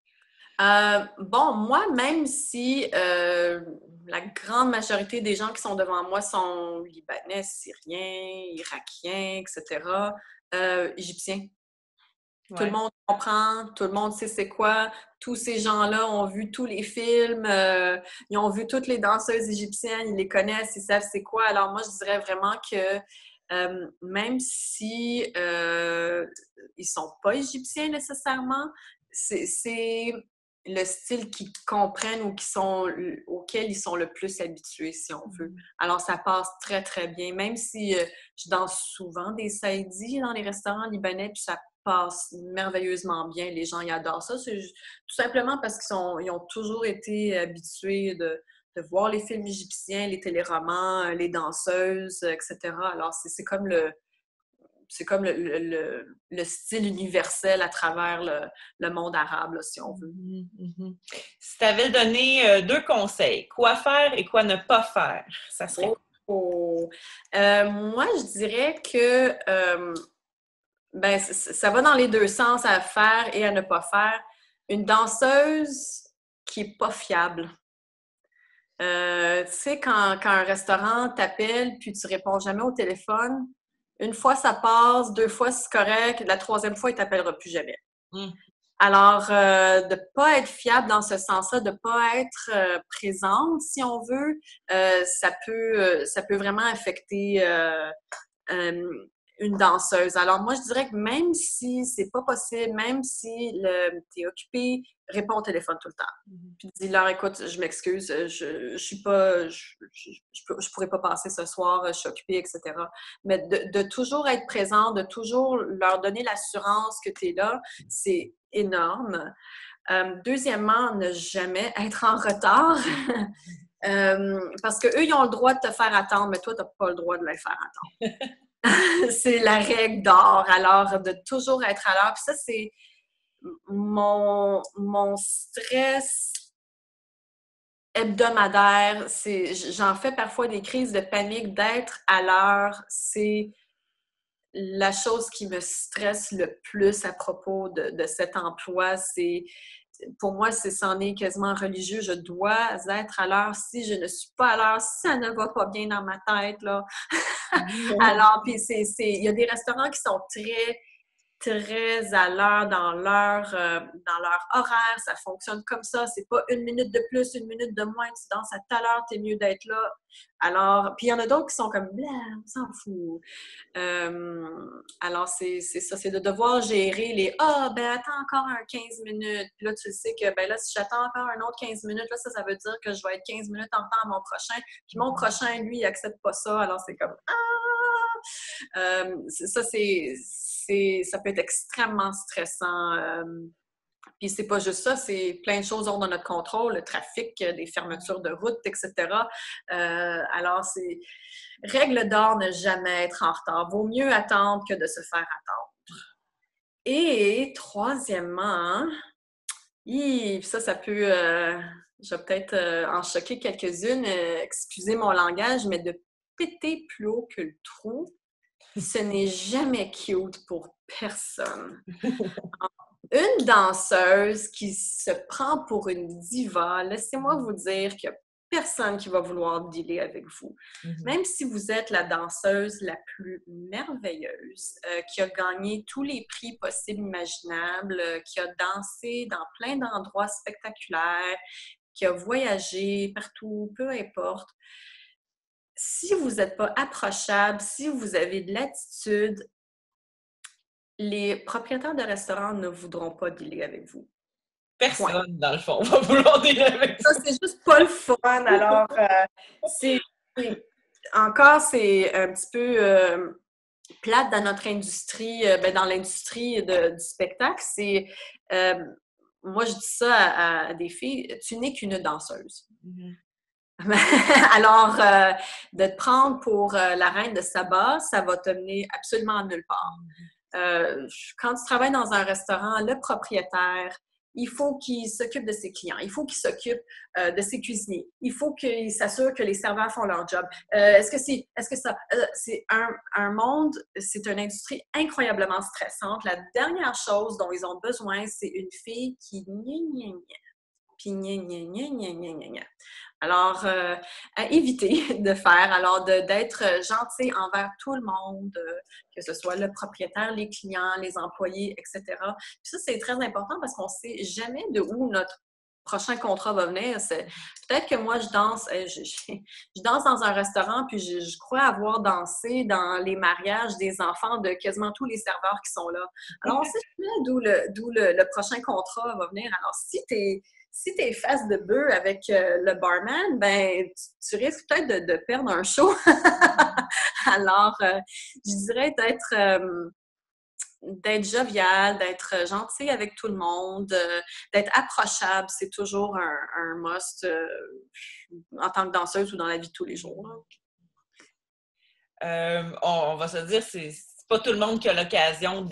Bon, moi, même si la grande majorité des gens qui sont devant moi sont libanais, syriens, irakiens, etc., égyptiens. Ouais. Tout le monde comprend, tout le monde sait c'est quoi. Tous ces gens-là ont vu tous les films, ils ont vu toutes les danseuses égyptiennes, ils les connaissent, ils savent c'est quoi. Alors moi, je dirais vraiment que même si ils sont pas égyptiens nécessairement, c'est le style qu'ils comprennent ou auquel ils sont le plus habitués, si on veut. Alors, ça passe très, très bien. Même si je danse souvent des saïdis dans les restaurants libanais, puis ça passe merveilleusement bien. Les gens, ils adorent ça. C'est tout simplement parce qu'ils ont toujours été habitués de voir les films égyptiens, les téléromans, les danseuses, etc. Alors, c'est comme le style universel à travers le monde arabe, là, si on veut. Si tu avais donné 2 conseils, quoi faire et quoi ne pas faire, ça serait quoi? Moi, je dirais que ça va dans les deux sens, à faire et à ne pas faire. Une danseuse qui n'est pas fiable. Tu sais, quand un restaurant t'appelle puis tu réponds jamais au téléphone, une fois, ça passe, 2 fois, c'est correct. La 3e fois, il ne t'appellera plus jamais. Alors, de ne pas être fiable dans ce sens-là, de ne pas être présente, si on veut, ça peut vraiment affecter une danseuse. Alors, moi, je dirais que même si c'est pas possible, même si tu es occupé, réponds au téléphone tout le temps. Puis dis-leur, écoute, je m'excuse, je pourrais pas passer ce soir, je suis occupée, etc. Mais de toujours être présent, de toujours leur donner l'assurance que tu es là, c'est énorme. Deuxièmement, ne jamais être en retard. Parce qu'eux, ils ont le droit de te faire attendre, mais toi, tu n'as pas le droit de les faire attendre. C'est la règle d'or. Alors, de toujours être à l'heure. Puis ça, c'est mon stress hebdomadaire. J'en fais parfois des crises de panique. D'être à l'heure, c'est la chose qui me stresse le plus à propos de cet emploi. Pour moi, c'en est quasiment religieux. Je dois être à l'heure. Si je ne suis pas à l'heure, ça ne va pas bien dans ma tête, là. Alors, puis il y a des restaurants qui sont très, très à l'heure dans leur horaire. Ça fonctionne comme ça. C'est pas 1 minute de plus, 1 minute de moins. Tu danses à telle heure, t'es mieux d'être là. Alors, puis il y en a d'autres qui sont comme, blah, on s'en fout. Alors, c'est ça, c'est de devoir gérer les ben attends encore un 15 minutes. Puis là, tu sais que, ben là, si j'attends encore un autre 15 minutes, là, ça veut dire que je vais être 15 minutes en retard à mon prochain. Puis mon prochain, lui, il accepte pas ça. Alors, c'est comme, ça peut être extrêmement stressant. Puis c'est pas juste ça, c'est plein de choses hors de notre contrôle, le trafic, des fermetures de route, etc. Alors, c'est règle d'or, ne jamais être en retard. Vaut mieux attendre que de se faire attendre. Et troisièmement, ça peut, je vais peut-être en choquer quelques-unes, excusez mon langage, mais de péter plus haut que le trou, ce n'est jamais cute pour personne. Une danseuse qui se prend pour une diva, laissez-moi vous dire qu'il n'y a personne qui va vouloir dealer avec vous. Même si vous êtes la danseuse la plus merveilleuse, qui a gagné tous les prix possibles imaginables, qui a dansé dans plein d'endroits spectaculaires, qui a voyagé partout, peu importe. Si vous n'êtes pas approchable, si vous avez de l'attitude, les propriétaires de restaurants ne voudront pas dealer avec vous. Personne, dans le fond, va vouloir dealer avec ça. C'est juste pas le fun. Alors, c'est un petit peu plate dans notre industrie, dans l'industrie du spectacle. C'est, moi, je dis ça à des filles, tu n'es qu'une danseuse. Alors, de te prendre pour la reine de Saba, ça va te mener absolument nulle part. Quand tu travailles dans un restaurant, le propriétaire, il faut qu'il s'occupe de ses clients, il faut qu'il s'occupe de ses cuisiniers, il faut qu'il s'assure que les serveurs font leur job. C'est un monde, c'est une industrie incroyablement stressante. La dernière chose dont ils ont besoin, c'est une fille qui puis Alors, à éviter de faire, alors d'être gentil envers tout le monde, que ce soit le propriétaire, les clients, les employés, etc. Puis ça, c'est très important parce qu'on ne sait jamais de où notre prochain contrat va venir. Peut-être que moi, je danse dans un restaurant, puis je crois avoir dansé dans les mariages des enfants de quasiment tous les serveurs qui sont là. Alors, on sait jamais d'où le prochain contrat va venir. Alors, si t'es face de bœuf avec le barman, ben tu risques peut-être de perdre un show. Alors, je dirais d'être jovial, d'être gentil avec tout le monde, d'être approchable, c'est toujours un must en tant que danseuse ou dans la vie de tous les jours. On va se dire, c'est pas tout le monde qui a l'occasion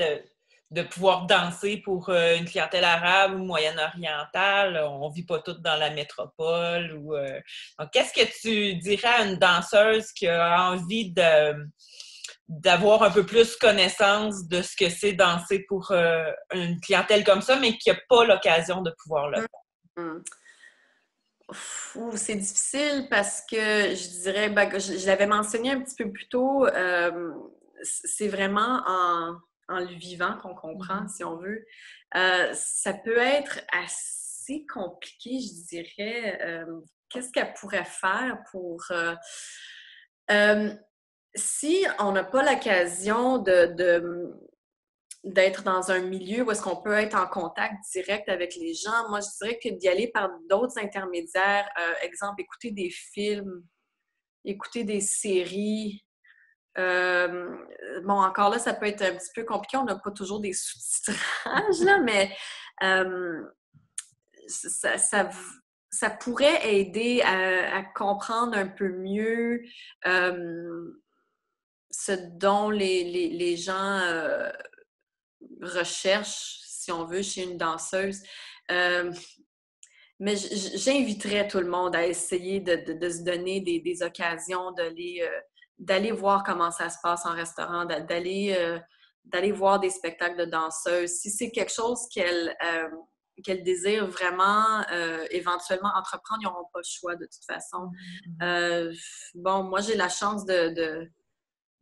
de pouvoir danser pour une clientèle arabe ou moyenne-orientale. On ne vit pas toutes dans la métropole. Donc, qu'est-ce que tu dirais à une danseuse qui a envie d'avoir un peu plus connaissance de ce que c'est danser pour une clientèle comme ça, mais qui n'a pas l'occasion de pouvoir le faire? C'est difficile parce que je dirais, je l'avais mentionné un petit peu plus tôt, c'est vraiment en le vivant qu'on comprend, si on veut. Ça peut être assez compliqué, je dirais. Qu'est-ce qu'elle pourrait faire pour... si on n'a pas l'occasion d'être dans un milieu où est-ce qu'on peut être en contact direct avec les gens, moi, je dirais que d'y aller par d'autres intermédiaires, exemple, écouter des films, écouter des séries. Encore là, ça peut être un petit peu compliqué. On n'a pas toujours des sous-titrages, là, mais ça pourrait aider à comprendre un peu mieux ce dont les gens recherchent, si on veut, chez une danseuse. Mais j'inviterais tout le monde à essayer de se donner des occasions d'aller voir comment ça se passe en restaurant, d'aller voir des spectacles de danseuses. Si c'est quelque chose qu'elle désire vraiment éventuellement entreprendre, ils n'auront pas le choix de toute façon. Moi, j'ai la chance de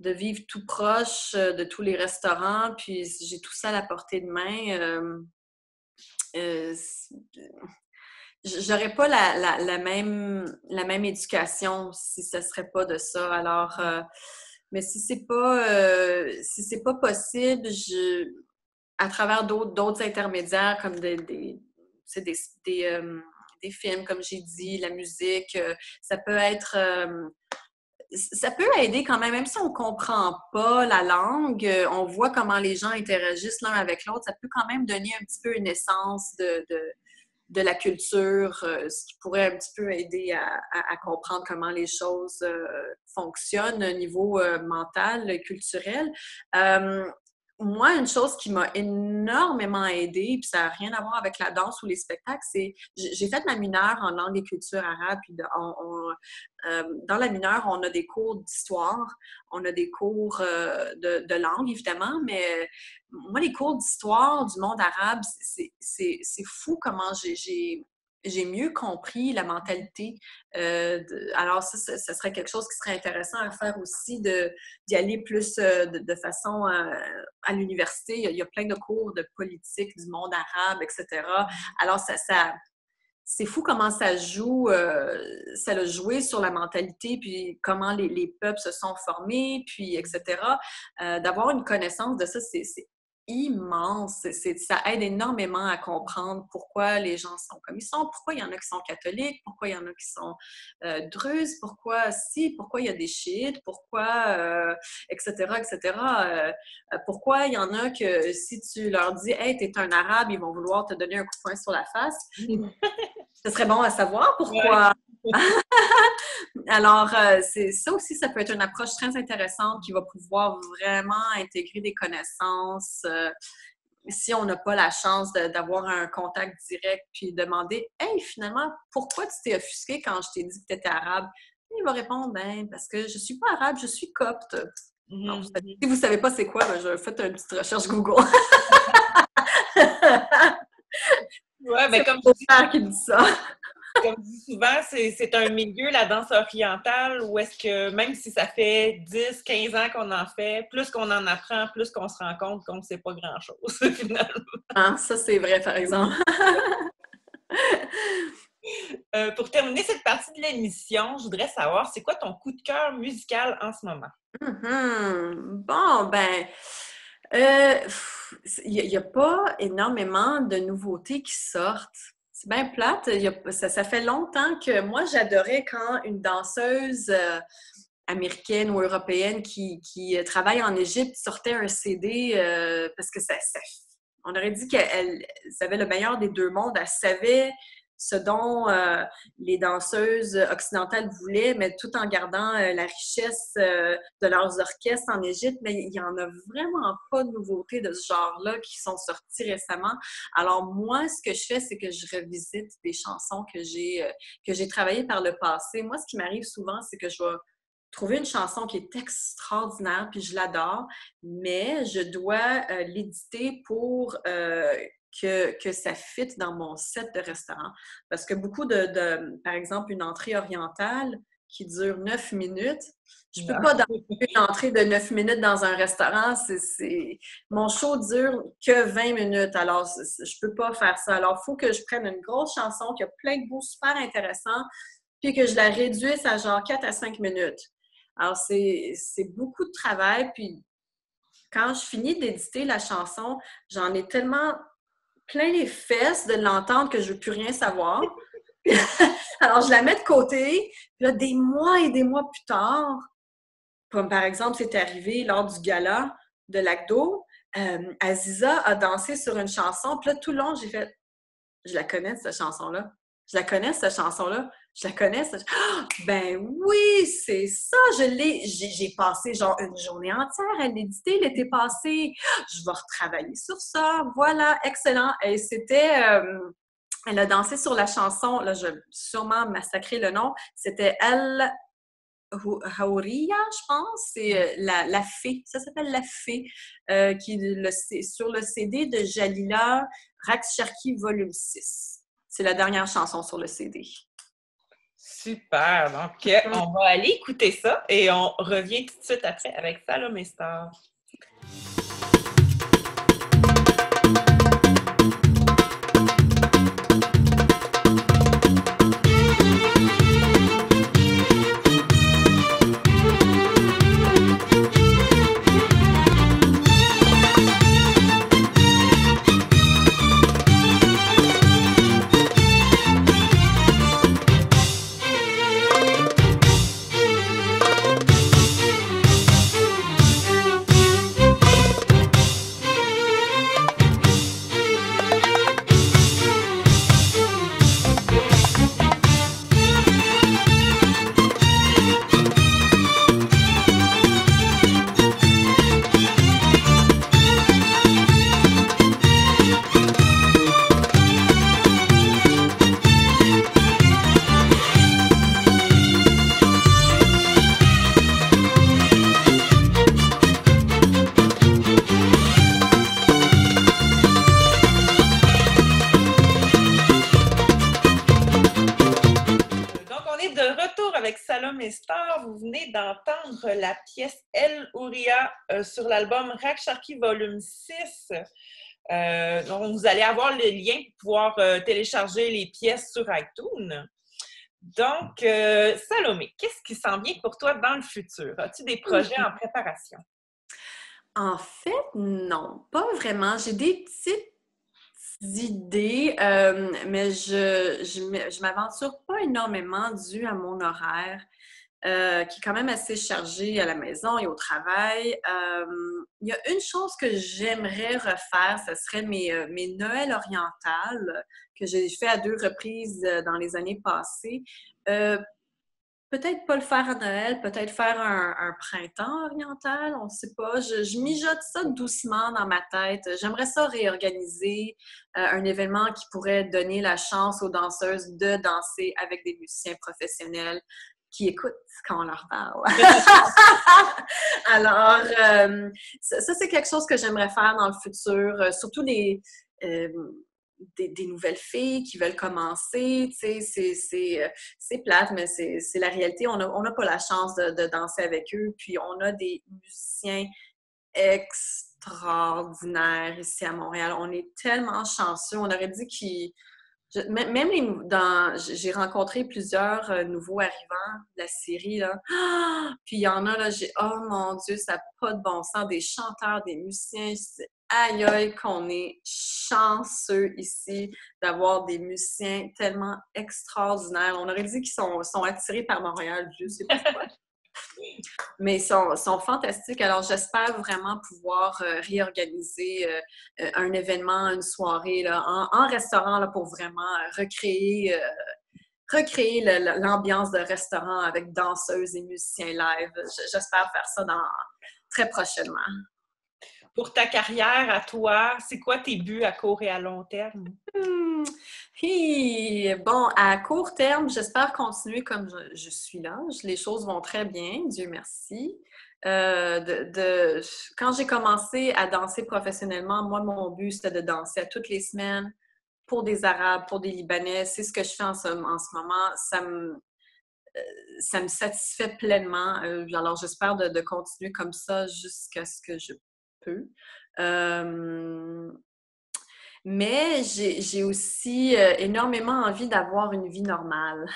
de vivre tout proche de tous les restaurants, puis j'ai tout ça à la portée de main. J'aurais pas la même éducation si ce serait pas de ça. Alors, mais si c'est pas possible, à travers d'autres intermédiaires comme tu sais, des films, comme j'ai dit, la musique, ça peut être ça peut aider quand même si on comprend pas la langue, on voit comment les gens interagissent l'un avec l'autre, ça peut quand même donner un petit peu une essence de la culture, ce qui pourrait un petit peu aider à comprendre comment les choses fonctionnent au niveau mental, culturel. Moi, une chose qui m'a énormément aidée, puis ça n'a rien à voir avec la danse ou les spectacles, c'est j'ai fait ma mineure en langue et culture arabe, puis dans la mineure, on a des cours d'histoire, on a des cours de langue, évidemment, mais moi, les cours d'histoire du monde arabe, c'est fou comment j'ai mieux compris la mentalité. Alors, ça serait quelque chose qui serait intéressant à faire aussi, d'y aller plus de façon à l'université. Il y a plein de cours de politique du monde arabe, etc. Alors, c'est fou comment ça joue, ça a joué sur la mentalité, puis comment les peuples se sont formés, puis etc. D'avoir une connaissance de ça, c'est immense. Ça aide énormément à comprendre pourquoi les gens sont comme ils sont, pourquoi il y en a qui sont catholiques, pourquoi il y en a qui sont druzes, pourquoi il y a des chiites, pourquoi, etc., etc. Pourquoi il y en a que si tu leur dis « Hey, t'es un arabe », ils vont vouloir te donner un coup de poing sur la face. Ce serait bon à savoir pourquoi. Alors, ça aussi, ça peut être une approche très intéressante qui va pouvoir vraiment intégrer des connaissances. Si on n'a pas la chance d'avoir un contact direct, puis demander « Hey, finalement, pourquoi tu t'es offusqué quand je t'ai dit que tu étais arabe? » Il va répondre « Ben, parce que je ne suis pas arabe, je suis copte. » Donc, si vous ne savez pas c'est quoi, ben, je fais une petite recherche Google. Ouais, ben, comme qui me dit ça. Comme je dis souvent, c'est un milieu, la danse orientale, où est-ce que même si ça fait 10, 15 ans qu'on en fait, plus qu'on en apprend, plus qu'on se rend compte qu'on ne sait pas grand-chose, finalement. Ah, ça, c'est vrai, par exemple. Pour terminer cette partie de l'émission, je voudrais savoir, c'est quoi ton coup de cœur musical en ce moment? Bon, ben... il n'y a pas énormément de nouveautés qui sortent. C'est bien plate. Ça fait longtemps que moi, j'adorais quand une danseuse américaine ou européenne qui travaille en Égypte sortait un CD parce que on aurait dit qu'elle savait le meilleur des deux mondes. Elle savait ce dont les danseuses occidentales voulaient, mais tout en gardant la richesse de leurs orchestres en Égypte. Mais il n'y en a vraiment pas de nouveautés de ce genre-là qui sont sorties récemment. Alors moi, ce que je fais, c'est que je revisite des chansons que j'ai travaillées par le passé. Moi, ce qui m'arrive souvent, c'est que je vais trouver une chanson qui est extraordinaire, puis je l'adore, mais je dois l'éditer pour... que ça fit dans mon set de restaurant. Parce que beaucoup par exemple, une entrée orientale qui dure 9 minutes, je peux pas danser une entrée de 9 minutes dans un restaurant. Mon show dure que 20 minutes, alors je peux pas faire ça. Alors, il faut que je prenne une grosse chanson qui a plein de bouts super intéressants, puis que je la réduise à genre 4 à 5 minutes. Alors, c'est beaucoup de travail, puis quand je finis d'éditer la chanson, j'en ai tellement plein les fesses de l'entendre que je ne veux plus rien savoir. Alors, je la mets de côté. Puis là, des mois et des mois plus tard, comme par exemple, c'est arrivé lors du gala de Lagdo, Aziza a dansé sur une chanson. Puis là, tout le long, j'ai fait « Je la connais, cette chanson-là. Je la connais, cette chanson-là. Je la connais, cette... Oh, ben oui, c'est ça, je l'ai. J'ai passé genre une journée entière à l'éditer l'été passé. Je vais retravailler sur ça. Voilà, excellent. Et c'était... elle a dansé sur la chanson, là, je vais sûrement massacrer le nom. C'était El Haouria, je pense. C'est la Fée. Ça s'appelle La Fée, qui est sur le CD de Jalila Raqs Sharki, volume 6. C'est la dernière chanson sur le CD. Super! Donc, on va aller écouter ça et on revient tout de suite après avec Salomé Star. Salomé Star, vous venez d'entendre la pièce El Ouria sur l'album Rak Sharki Volume 6. Donc, vous allez avoir le lien pour pouvoir télécharger les pièces sur iTunes. Donc, Salomé, qu'est-ce qui s'en vient pour toi dans le futur? As-tu des projets en préparation? En fait, non, pas vraiment. J'ai des petites idées, mais je m'aventure pas énormément dû à mon horaire, qui est quand même assez chargé à la maison et au travail. Il y a une chose que j'aimerais refaire, ce serait mes Noëls orientales que j'ai fait à 2 reprises dans les années passées. Peut-être pas le faire à Noël, peut-être faire un printemps oriental, on ne sait pas. Je mijote ça doucement dans ma tête. J'aimerais ça réorganiser, un événement qui pourrait donner la chance aux danseuses de danser avec des musiciens professionnels qui écoutent quand on leur parle. Alors, ça, c'est quelque chose que j'aimerais faire dans le futur, surtout des nouvelles filles qui veulent commencer, tu sais, c'est plate, mais c'est la réalité. On n'a pas la chance de danser avec eux, puis on a des musiciens extraordinaires ici à Montréal. On est tellement chanceux. On aurait dit qu'ils... j'ai rencontré plusieurs nouveaux arrivants de la Syrie, là. Puis il y en a, là, oh mon Dieu, ça n'a pas de bon sens, des chanteurs, des musiciens. Aïe, aïe, qu'on est chanceux ici d'avoir des musiciens tellement extraordinaires. On aurait dit qu'ils sont attirés par Montréal, je sais pas pourquoi. Mais ils sont fantastiques. Alors, j'espère vraiment pouvoir réorganiser un événement, une soirée là, en restaurant là, pour vraiment recréer l'ambiance de restaurant avec danseuses et musiciens live. J'espère faire ça très prochainement. Pour ta carrière, à toi, c'est quoi tes buts à court et à long terme? Bon, à court terme, j'espère continuer comme je suis là. Les choses vont très bien, Dieu merci. Quand j'ai commencé à danser professionnellement, moi, mon but, c'était de danser à toutes les semaines pour des Arabes, pour des Libanais. C'est ce que je fais en ce moment. Ça me satisfait pleinement. Alors, j'espère de continuer comme ça jusqu'à ce que je peux. Mais j'ai aussi énormément envie d'avoir une vie normale.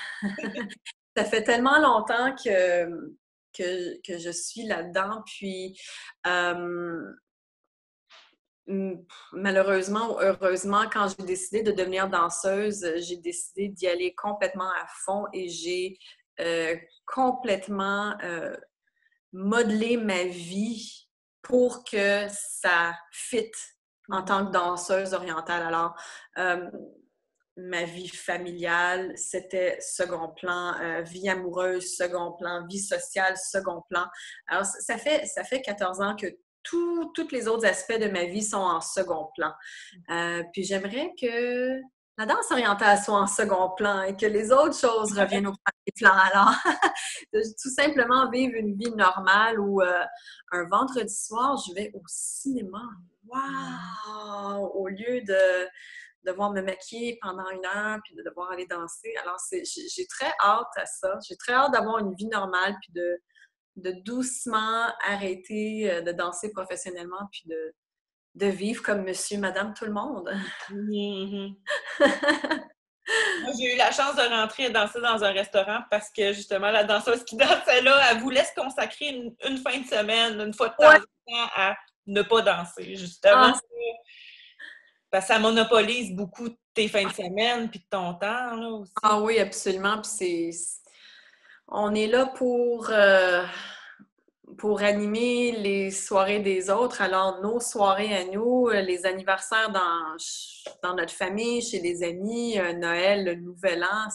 Ça fait tellement longtemps que je suis là-dedans, puis malheureusement ou heureusement, quand j'ai décidé de devenir danseuse, j'ai décidé d'y aller complètement à fond et j'ai complètement modelé ma vie pour que ça fitte en tant que danseuse orientale. Alors, ma vie familiale, c'était second plan, vie amoureuse, second plan, vie sociale, second plan. Alors, ça fait 14 ans que tous les autres aspects de ma vie sont en second plan. Puis j'aimerais que la danse orientale soit en second plan et que les autres choses reviennent au premier plan. Alors, tout simplement vivre une vie normale où un vendredi soir, je vais au cinéma. Wow! Au lieu devoir me maquiller pendant 1 heure, puis de devoir aller danser. Alors, j'ai très hâte à ça. J'ai très hâte d'avoir une vie normale, puis de doucement arrêter de danser professionnellement, puis de vivre comme monsieur, madame, tout le monde. Mhm. Moi, j'ai eu la chance de rentrer et danser dans un restaurant parce que, justement, la danseuse qui dansait là, elle voulait se consacrer une fin de semaine, une fois de temps en temps, à ne pas danser, justement. Ah, Parce que ça monopolise beaucoup tes fins de semaine puis de ton temps, là, aussi. ah oui, absolument. Puis on est là pour animer les soirées des autres. Alors, nos soirées à nous, les anniversaires dans notre famille, chez les amis, Noël, le Nouvel An,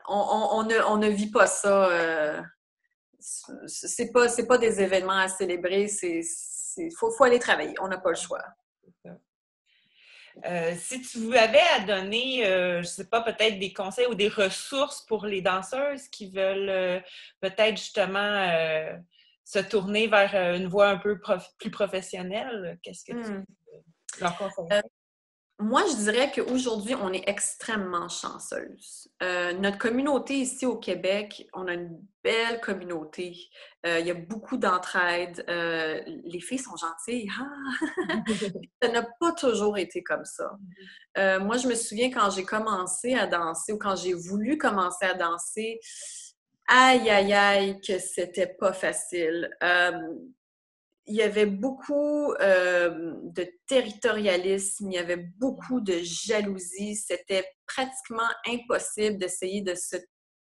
on ne vit pas ça. C'est pas des événements à célébrer. Faut aller travailler. On n'a pas le choix. Si tu avais à donner, je sais pas, peut-être des conseils ou des ressources pour les danseuses qui veulent peut-être justement se tourner vers une voie un peu plus professionnelle, qu'est-ce que tu leur conseillerais? Moi, je dirais qu'aujourd'hui, on est extrêmement chanceuse. Notre communauté ici au Québec, on a une belle communauté. Il y a beaucoup d'entraide. Les filles sont gentilles. Ah! Ça n'a pas toujours été comme ça. Moi, je me souviens quand j'ai commencé à danser ou quand j'ai voulu commencer à danser, aïe, aïe, aïe, que c'était pas facile. Il y avait beaucoup de territorialisme, il y avait beaucoup de jalousie. C'était pratiquement impossible d'essayer de se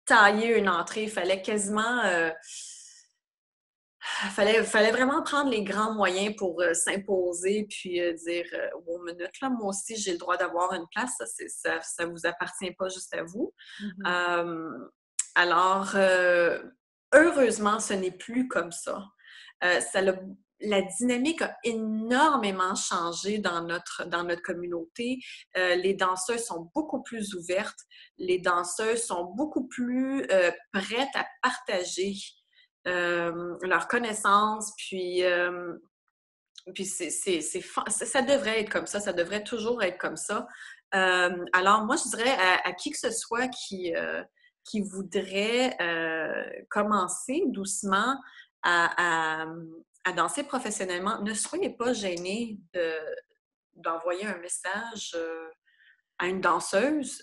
tailler une entrée. Il fallait quasiment... fallait vraiment prendre les grands moyens pour s'imposer puis dire « Bon, minute, là, moi aussi, j'ai le droit d'avoir une place. Ça vous appartient pas juste à vous. Alors, heureusement, ce n'est plus comme ça. La dynamique a énormément changé dans notre communauté. Les danseuses sont beaucoup plus ouvertes. Les danseuses sont beaucoup plus prêtes à partager leurs connaissances. Puis ça devrait être comme ça. Ça devrait toujours être comme ça. Alors, moi, je dirais à qui que ce soit qui voudrait commencer doucement à danser professionnellement, ne soyez pas gênés d'envoyer un message à une danseuse.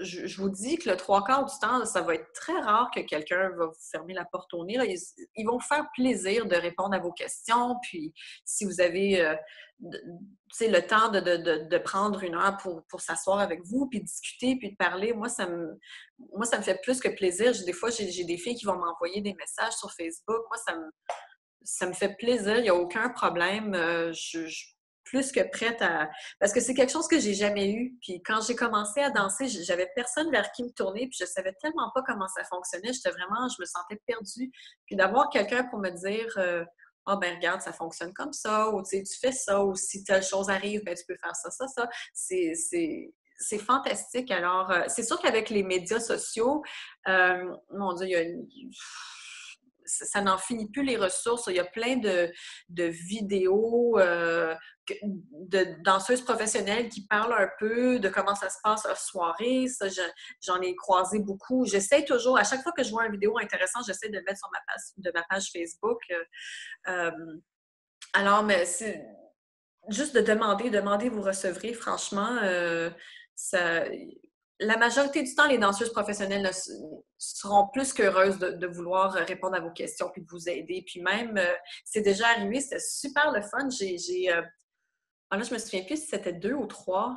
Je vous dis que le 3/4 du temps, ça va être très rare que quelqu'un va vous fermer la porte au nez. Là. Ils vont vous faire plaisir de répondre à vos questions. Puis, si vous avez le temps de prendre 1 heure pour s'asseoir avec vous, puis discuter, puis de parler, moi, ça me fait plus que plaisir. Des fois, j'ai des filles qui vont m'envoyer des messages sur Facebook. Moi, ça me fait plaisir. Il n'y a aucun problème. Je plus que prête à... Parce que c'est quelque chose que j'ai jamais eu. Puis quand j'ai commencé à danser, j'avais personne vers qui me tourner, puis je savais tellement pas comment ça fonctionnait. Je me sentais perdue. Puis d'avoir quelqu'un pour me dire « Ah, ben regarde, ça fonctionne comme ça », ou tu fais ça, ou si telle chose arrive, ben tu peux faire ça, ça, ça. C'est fantastique. Alors, c'est sûr qu'avec les médias sociaux, mon Dieu, il y a ça n'en finit plus les ressources. Il y a plein de vidéos de danseuses professionnelles qui parlent un peu de comment ça se passe en soirée. Ça, j'en ai croisé beaucoup. J'essaie toujours, à chaque fois que je vois une vidéo intéressante, j'essaie de le mettre sur ma page Facebook. Alors, mais c'est juste de demander, vous recevrez. Franchement, la majorité du temps, les danseuses professionnelles seront plus qu'heureuses de vouloir répondre à vos questions puis de vous aider. Puis même, c'est déjà arrivé, c'était super le fun. Là, je me souviens plus si c'était 2 ou 3.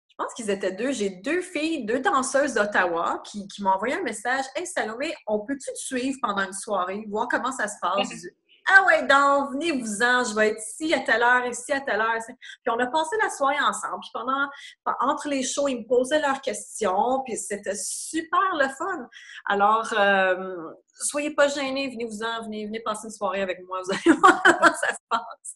Je pense qu'ils étaient 2. J'ai 2 filles, 2 danseuses d'Ottawa qui m'ont envoyé un message. « Hey Salomé, on peut-tu te suivre pendant une soirée, voir comment ça se passe? » Ah ouais, donc, venez-vous-en, je vais être ici à telle heure, ici à telle heure. Puis on a passé la soirée ensemble. Puis entre les shows, ils me posaient leurs questions. Puis c'était super le fun. Alors, soyez pas gênés, venez-vous-en, venez passer une soirée avec moi. Vous allez voir comment ça se passe.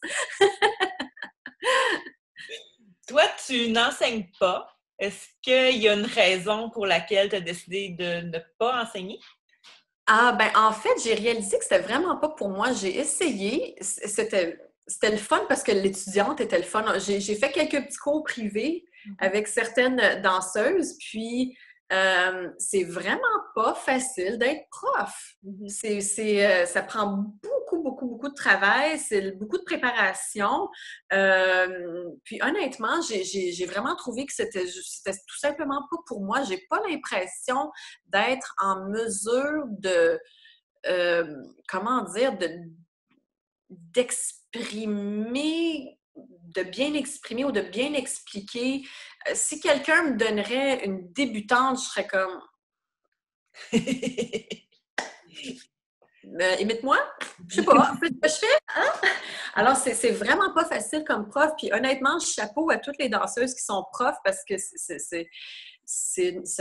Toi, tu n'enseignes pas. Est-ce qu'il y a une raison pour laquelle tu as décidé de ne pas enseigner? Ah, ben en fait, j'ai réalisé que c'était vraiment pas pour moi. J'ai essayé. c'était le fun parce que l'étudiante était le fun. J'ai fait quelques petits cours privés avec certaines danseuses, puis c'est vraiment pas facile d'être prof. Ça prend beaucoup de travail, c'est beaucoup de préparation. Puis honnêtement, j'ai vraiment trouvé que c'était tout simplement pas pour moi. J'ai pas l'impression d'être en mesure de, comment dire, d'exprimer, de bien exprimer ou de bien expliquer. Si quelqu'un me donnerait une débutante, je serais comme imite-moi, je sais pas, fais ce que je fais, hein? Alors, c'est vraiment pas facile comme prof. Puis honnêtement, chapeau à toutes les danseuses qui sont profs parce que ce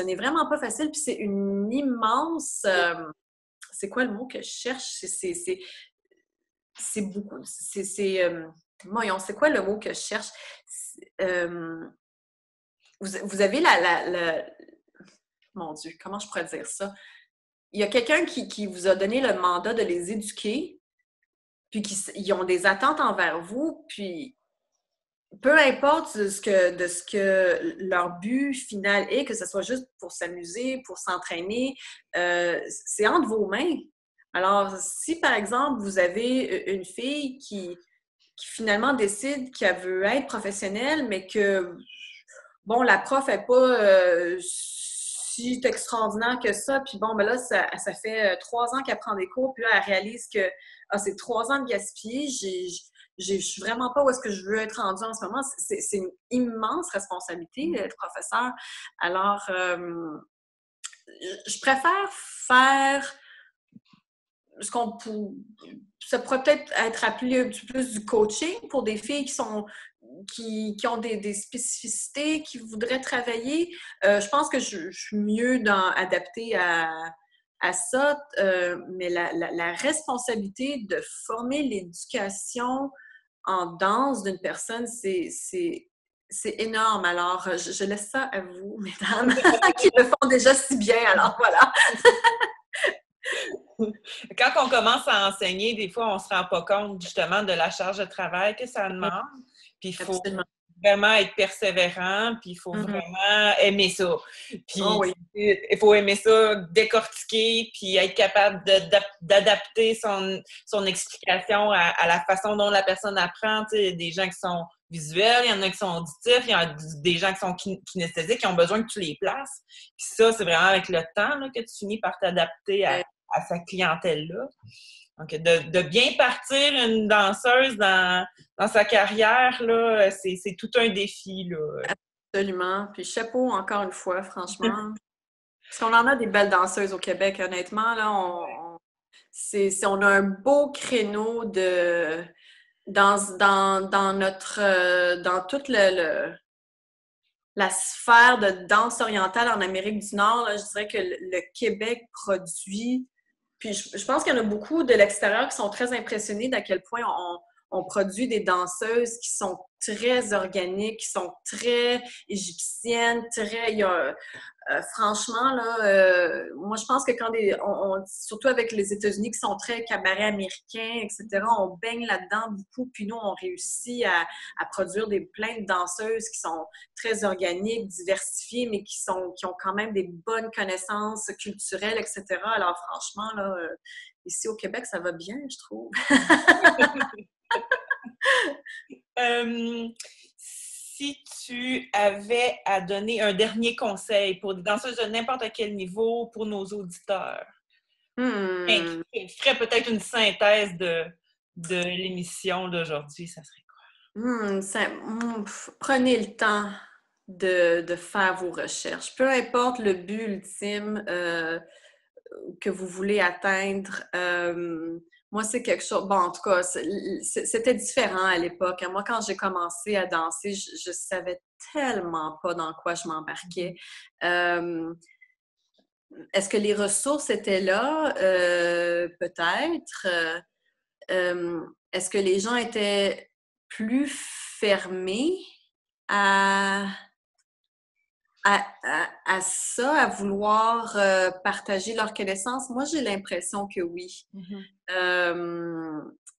n'est vraiment pas facile. Puis c'est une immense. C'est quoi le mot que je cherche? C'est beaucoup. Voyons, c'est quoi le mot que je cherche? Vous avez mon Dieu, comment je pourrais dire ça? Il y a quelqu'un qui vous a donné le mandat de les éduquer, puis ils ont des attentes envers vous, puis peu importe de ce que leur but final est, que ce soit juste pour s'amuser, pour s'entraîner, c'est entre vos mains. Alors, si par exemple, vous avez une fille qui finalement décide qu'elle veut être professionnelle, mais que, bon, la prof n'est pas si extraordinaire que ça, puis bon, ben là, ça fait 3 ans qu'elle prend des cours, puis là, elle réalise que c'est 3 ans de gaspillé, je suis vraiment pas où est-ce que je veux être rendue en ce moment. C'est une immense responsabilité d'être professeur. Alors, je préfère faire ce qu'on peut... Ça pourrait peut-être être appelé un petit peu plus du coaching pour des filles qui ont des spécificités, qui voudraient travailler. Je pense que je suis mieux adaptée à ça, mais la responsabilité de former l'éducation en danse d'une personne, c'est énorme. Alors, je laisse ça à vous, mesdames, qui le font déjà si bien. Alors, voilà. Quand on commence à enseigner, des fois, on ne se rend pas compte justement de la charge de travail que ça demande. Puis il faut vraiment être persévérant, puis il faut vraiment aimer ça. Puis il faut aimer ça, décortiquer, puis être capable d'adapter son explication à la façon dont la personne apprend. Tu sais, il y a des gens qui sont visuels, il y en a qui sont auditifs, il y en a des gens qui sont kinesthésiques, qui ont besoin que tu les places. Puis ça, c'est vraiment avec le temps là, que tu finis par t'adapter à sa clientèle-là. Donc, de bien partir une danseuse dans sa carrière, là, c'est tout un défi. Là. Absolument. Puis chapeau, encore une fois, franchement. Parce qu'on en a des belles danseuses au Québec, honnêtement. Là, on a un beau créneau dans toute la sphère de danse orientale en Amérique du Nord. Là, je dirais que le Québec produit. Puis je pense qu'il y en a beaucoup de l'extérieur qui sont très impressionnés d'à quel point on produit des danseuses qui sont très organiques, qui sont très égyptiennes, franchement, là, moi, je pense que quand surtout avec les États-Unis qui sont très cabaret américains, etc., on baigne là-dedans beaucoup. Puis nous, on réussit à produire plein de danseuses qui sont très organiques, diversifiées, mais qui ont quand même des bonnes connaissances culturelles, etc. Alors, franchement, là, ici au Québec, ça va bien, je trouve. Si tu avais à donner un dernier conseil pour des danseuses de n'importe quel niveau pour nos auditeurs, tu ferais peut-être une synthèse de l'émission d'aujourd'hui, ça serait quoi? Prenez le temps de faire vos recherches. Peu importe le but ultime que vous voulez atteindre. Moi, c'est quelque chose... Bon, en tout cas, c'était différent à l'époque. Moi, quand j'ai commencé à danser, je savais tellement pas dans quoi je m'embarquais. Est-ce que les ressources étaient là? Peut-être. Est-ce que les gens étaient plus fermés à ça, à vouloir partager leurs connaissances? Moi, j'ai l'impression que oui.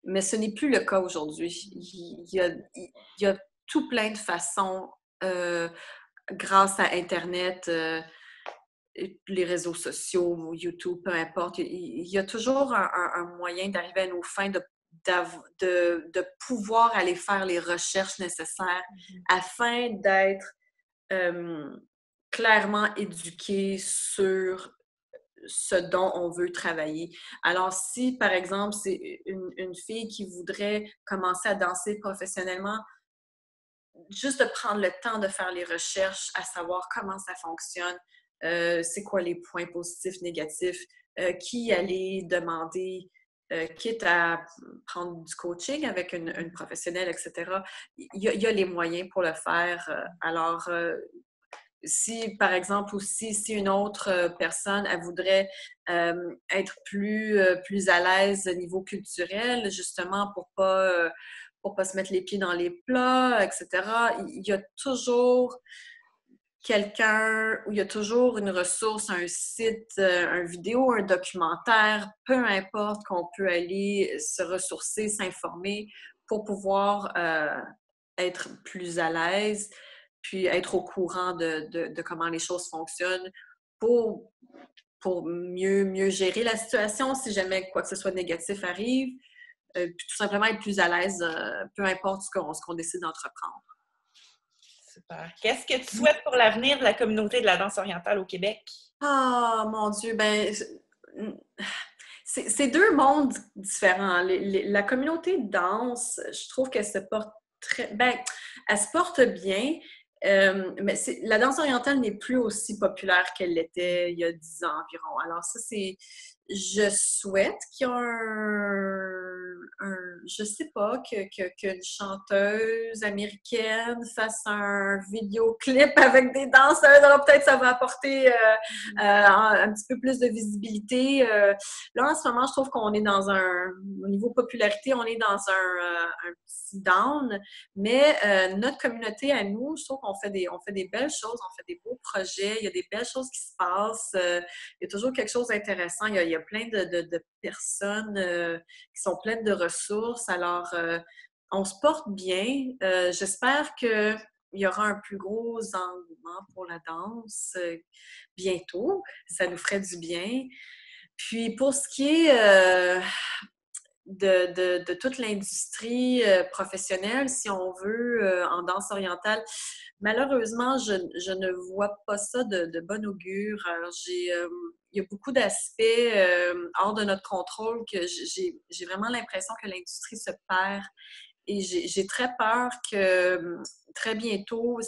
Mais ce n'est plus le cas aujourd'hui. Il y a tout plein de façons, grâce à Internet, les réseaux sociaux, YouTube, peu importe. Il y a toujours un moyen d'arriver à nos fins, de pouvoir aller faire les recherches nécessaires afin d'être clairement éduqué sur ce dont on veut travailler. Alors, si, par exemple, c'est une fille qui voudrait commencer à danser professionnellement, juste de prendre le temps de faire les recherches, à savoir comment ça fonctionne, c'est quoi les points positifs, négatifs, qui aller demander, quitte à prendre du coaching avec une professionnelle, etc. Il y a les moyens pour le faire. Alors, si, par exemple, aussi, si une autre personne, elle voudrait être plus à l'aise au niveau culturel, justement, pour pas se mettre les pieds dans les plats, etc., il y a toujours quelqu'un, ou il y a toujours une ressource, un site, une vidéo, un documentaire, peu importe, qu'on peut aller se ressourcer, s'informer pour pouvoir être plus à l'aise, puis être au courant de comment les choses fonctionnent pour mieux gérer la situation si jamais quoi que ce soit de négatif arrive, puis tout simplement être plus à l'aise, peu importe ce qu'on décide d'entreprendre. Super. Qu'est-ce que tu souhaites pour l'avenir de la communauté de la danse orientale au Québec? Ah, mon Dieu, ben, c'est deux mondes différents. La communauté de danse, je trouve qu'elle se porte elle se porte bien, mais la danse orientale n'est plus aussi populaire qu'elle l'était il y a 10 ans environ. Alors ça, je souhaite qu'il y ait je sais pas, qu'une chanteuse américaine fasse un vidéoclip avec des danseurs. Alors peut-être ça va apporter un petit peu plus de visibilité. Là, en ce moment, je trouve qu'on est au niveau popularité, on est dans un petit down, mais notre communauté à nous, je trouve qu'on fait des belles choses, on fait des beaux projets, il y a des belles choses qui se passent, il y a toujours quelque chose d'intéressant, il y a plein de personnes qui sont pleines de ressources, alors on se porte bien. J'espère qu'il y aura un plus gros engouement pour la danse bientôt, ça nous ferait du bien. Puis pour ce qui est de toute l'industrie professionnelle, si on veut, en danse orientale, malheureusement, je ne vois pas ça de bon augure. Alors, il y a beaucoup d'aspects hors de notre contrôle que j'ai vraiment l'impression que l'industrie se perd. Et j'ai très peur que très bientôt,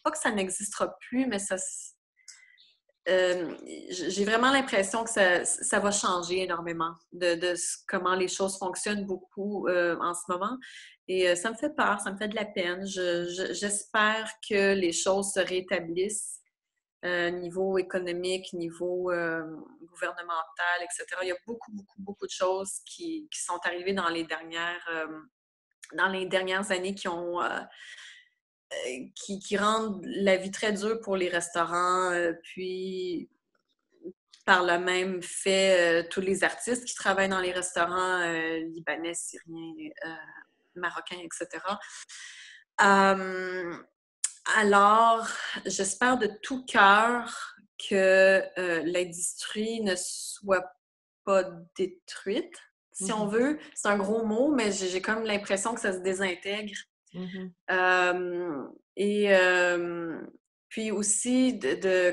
pas que ça n'existera plus, mais j'ai vraiment l'impression que ça va changer énormément de comment les choses fonctionnent beaucoup en ce moment. Et ça me fait peur, ça me fait de la peine. J'espère que les choses se rétablissent niveau économique, niveau gouvernemental, etc. Il y a beaucoup, beaucoup, beaucoup de choses qui sont arrivées dans les dernières années qui rendent la vie très dure pour les restaurants, puis par le même fait, tous les artistes qui travaillent dans les restaurants libanais, syriens, marocains, etc. Alors, j'espère de tout cœur que l'industrie ne soit pas détruite, si on veut. C'est un gros mot, mais j'ai comme l'impression que ça se désintègre. Puis aussi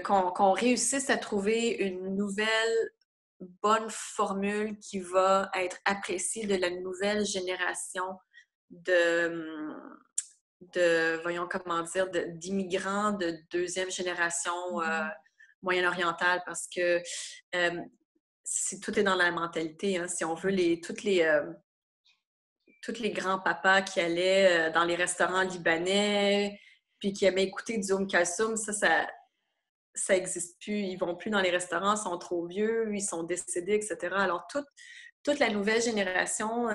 qu'on réussisse à trouver une nouvelle bonne formule qui va être appréciée de la nouvelle génération voyons comment dire, d'immigrants de deuxième génération moyen-orientale, parce que tout est dans la mentalité. Hein. Si on veut, tous les grands-papas qui allaient dans les restaurants libanais, puis qui aimaient écouter du Kalsoum, ça n'existe plus. Ils vont plus dans les restaurants, ils sont trop vieux, ils sont décédés, etc. Alors, toute la nouvelle génération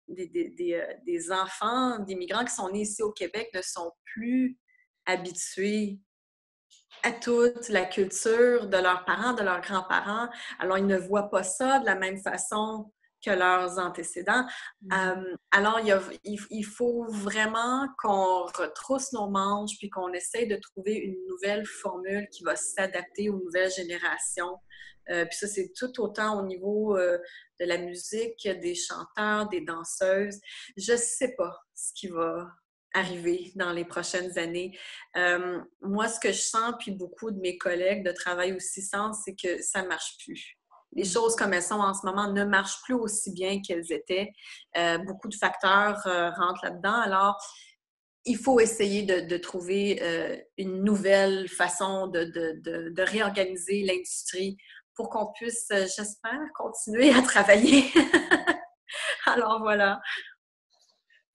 des enfants d'immigrants qui sont nés ici au Québec ne sont plus habitués à toute la culture de leurs parents, de leurs grands-parents. Alors, ils ne voient pas ça de la même façon que leurs antécédents. Alors, il faut vraiment qu'on retrousse nos manches puis qu'on essaye de trouver une nouvelle formule qui va s'adapter aux nouvelles générations. Puis ça, c'est tout autant au niveau de la musique, des chanteurs, des danseuses. Je ne sais pas ce qui va arriver dans les prochaines années. Moi, ce que je sens, puis beaucoup de mes collègues de travail aussi sentent, c'est que ça ne marche plus. Les choses comme elles sont en ce moment ne marchent plus aussi bien qu'elles étaient. Beaucoup de facteurs rentrent là-dedans. Alors, il faut essayer de trouver une nouvelle façon de réorganiser l'industrie pour qu'on puisse, j'espère, continuer à travailler. Alors, voilà.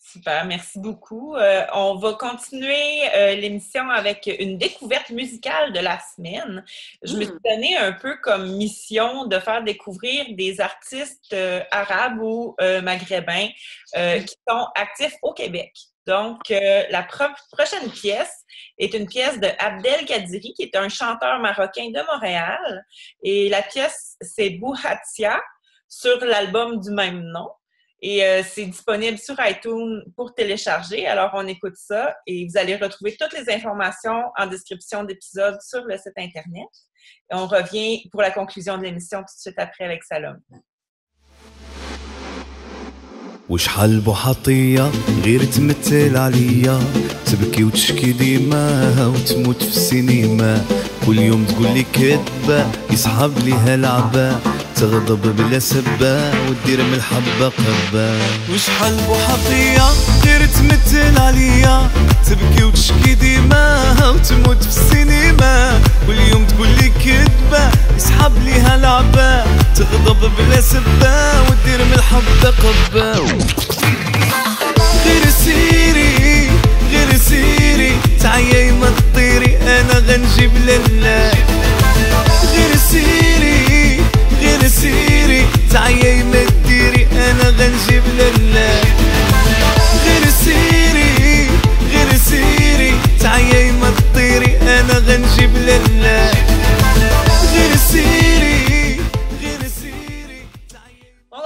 Super, merci beaucoup. On va continuer l'émission avec une découverte musicale de la semaine. Je me suis donné un peu comme mission de faire découvrir des artistes arabes ou maghrébins qui sont actifs au Québec. Donc, la prochaine pièce est une pièce de Abdel Kadiri, qui est un chanteur marocain de Montréal. Et la pièce, c'est Bouhatia, sur l'album du même nom. Et c'est disponible sur iTunes pour télécharger. Alors, on écoute ça et vous allez retrouver toutes les informations en description d'épisode sur le site Internet. Et on revient pour la conclusion de l'émission tout de suite après avec Salome. وشحال بوحطية غير تمثل عليا تبكي وتشكي ديما وتموت في السينما كل يوم تقولي كذبة يصحاب ليها لعبة تغضب بلا سبة وتدير من الحبة قبة وشحال بوحطية غير تمثل عليا تبكي وتشكي ديما وتموت في السينما كل يوم تقولي كذبة يصحاب ليها لعبة تغضب بلا سبة وتدير من الحبة قبة غير سيري تعيي ما تطيري انا غنجيب لله غير سيري تعيي ما تديري انا غنجيب لله غير سيري تعيي ما تطيري انا غنجيب لله غير سيري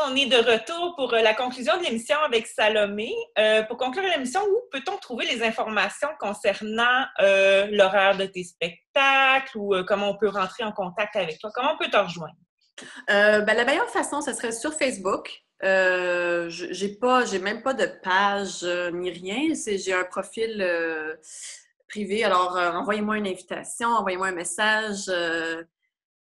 On est de retour pour la conclusion de l'émission avec Salomé. Pour conclure l'émission, où peut-on trouver les informations concernant l'horaire de tes spectacles ou comment on peut rentrer en contact avec toi? Comment on peut te rejoindre? La meilleure façon, ce serait sur Facebook. J'ai même pas de page ni rien. J'ai un profil privé. Alors, envoyez-moi une invitation, envoyez-moi un message.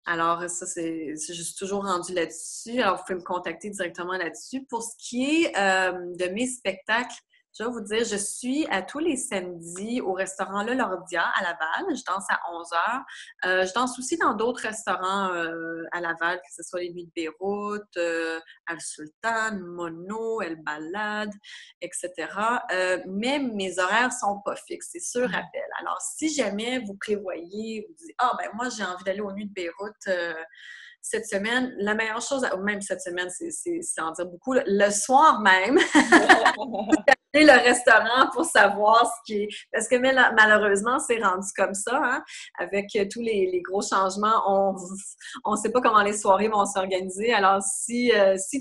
Alors, ça, je suis toujours rendue là-dessus. Alors, vous pouvez me contacter directement là-dessus. Pour ce qui est de mes spectacles, je vais vous dire, je suis à tous les samedis au restaurant Le Lordia à Laval. Je danse à 11h. Je danse aussi dans d'autres restaurants à Laval, que ce soit les Nuits de Beyrouth, Al-Sultan, Mono, El Balad, etc. Mais mes horaires ne sont pas fixes, c'est sur appel. Alors, si jamais vous prévoyez, vous dites « Ah, ben moi, j'ai envie d'aller aux Nuits de Beyrouth cette semaine », la meilleure chose, même cette semaine, c'est en dire beaucoup, le soir même, le restaurant pour savoir ce qui est... Parce que malheureusement, c'est rendu comme ça, hein? Avec tous les gros changements, on ne sait pas comment les soirées vont s'organiser. Alors, si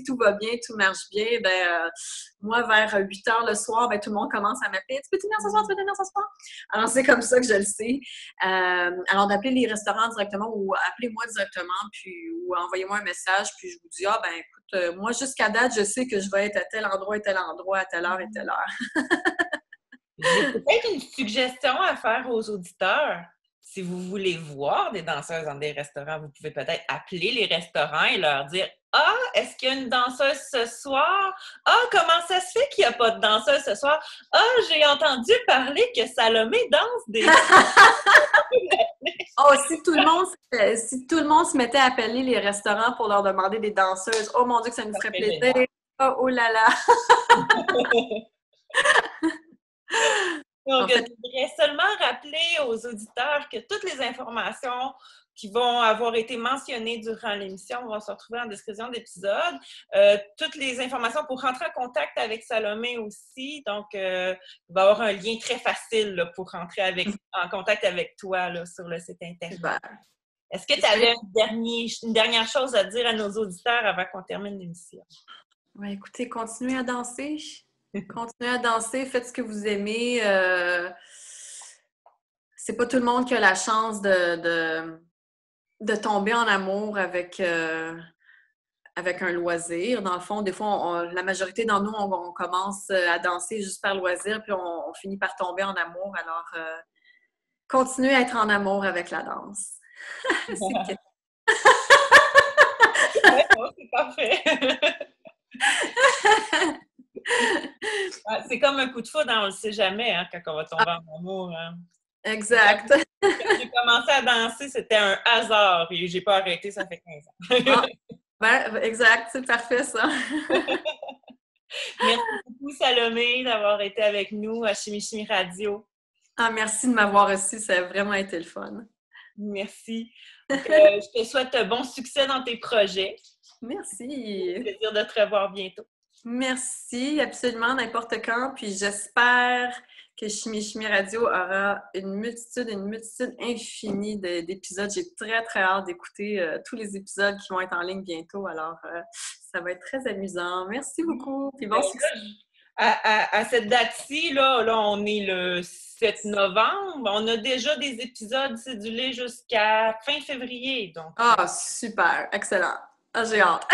tout va bien, tout marche bien, moi, vers 8 heures le soir, tout le monde commence à m'appeler. Tu peux venir ce soir? Tu peux venir ce soir? Alors, c'est comme ça que je le sais. Alors, d'appeler les restaurants directement ou appelez-moi directement, ou envoyez-moi un message, puis je vous dis, écoute, moi, jusqu'à date, je sais que je vais être à tel endroit, à telle heure et telle heure. J'ai peut-être une suggestion à faire aux auditeurs. Si vous voulez voir des danseuses dans des restaurants, vous pouvez peut-être appeler les restaurants et leur dire « Ah, est-ce qu'il y a une danseuse ce soir? Ah, comment ça se fait qu'il n'y a pas de danseuse ce soir? Ah, j'ai entendu parler que Salomé danse des... » Oh, si tout le monde se mettait à appeler les restaurants pour leur demander des danseuses, oh mon Dieu, que ça nous ferait plaisir. Oh là là! Donc, je voudrais seulement rappeler aux auditeurs que toutes les informations qui vont avoir été mentionnées durant l'émission vont se retrouver en description d'épisode. Toutes les informations pour rentrer en contact avec Salomé aussi. Donc, il va y avoir un lien très facile là, pour rentrer en contact avec toi là, sur le site Internet. Est-ce que tu avais une dernière chose à dire à nos auditeurs avant qu'on termine l'émission? Ouais, écoutez, continuez à danser. Continuez à danser, faites ce que vous aimez. C'est pas tout le monde qui a la chance de tomber en amour avec un loisir. Dans le fond, des fois, la majorité d'entre nous, on commence à danser juste par loisir, puis on finit par tomber en amour. Alors, continuez à être en amour avec la danse. C'est Ouais, non, c'est parfait. C'est comme un coup de foudre, hein, on le sait jamais hein, quand on va tomber en amour. Hein. exact. Quand j'ai commencé à danser, c'était un hasard et j'ai pas arrêté, ça fait 15 ans. Ben, exact, c'est parfait ça. Merci beaucoup, Salomé, d'avoir été avec nous à Chimie Chimie Radio. Ah, merci de m'avoir reçu, ça a vraiment été le fun. Merci. Donc, je te souhaite bon succès dans tes projets. Merci. Plaisir de te revoir bientôt. Merci, absolument, n'importe quand. Puis j'espère que Chimie Chimie Radio aura une multitude infinie d'épisodes. J'ai très, très hâte d'écouter tous les épisodes qui vont être en ligne bientôt. Alors, ça va être très amusant. Merci beaucoup. Puis bon succès. À cette date-ci, là, on est le 7 novembre. On a déjà des épisodes cédulés jusqu'à fin février. Donc. Ah, super. Excellent. Ah, j'ai hâte.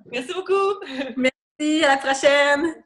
Merci beaucoup. Merci. À la prochaine.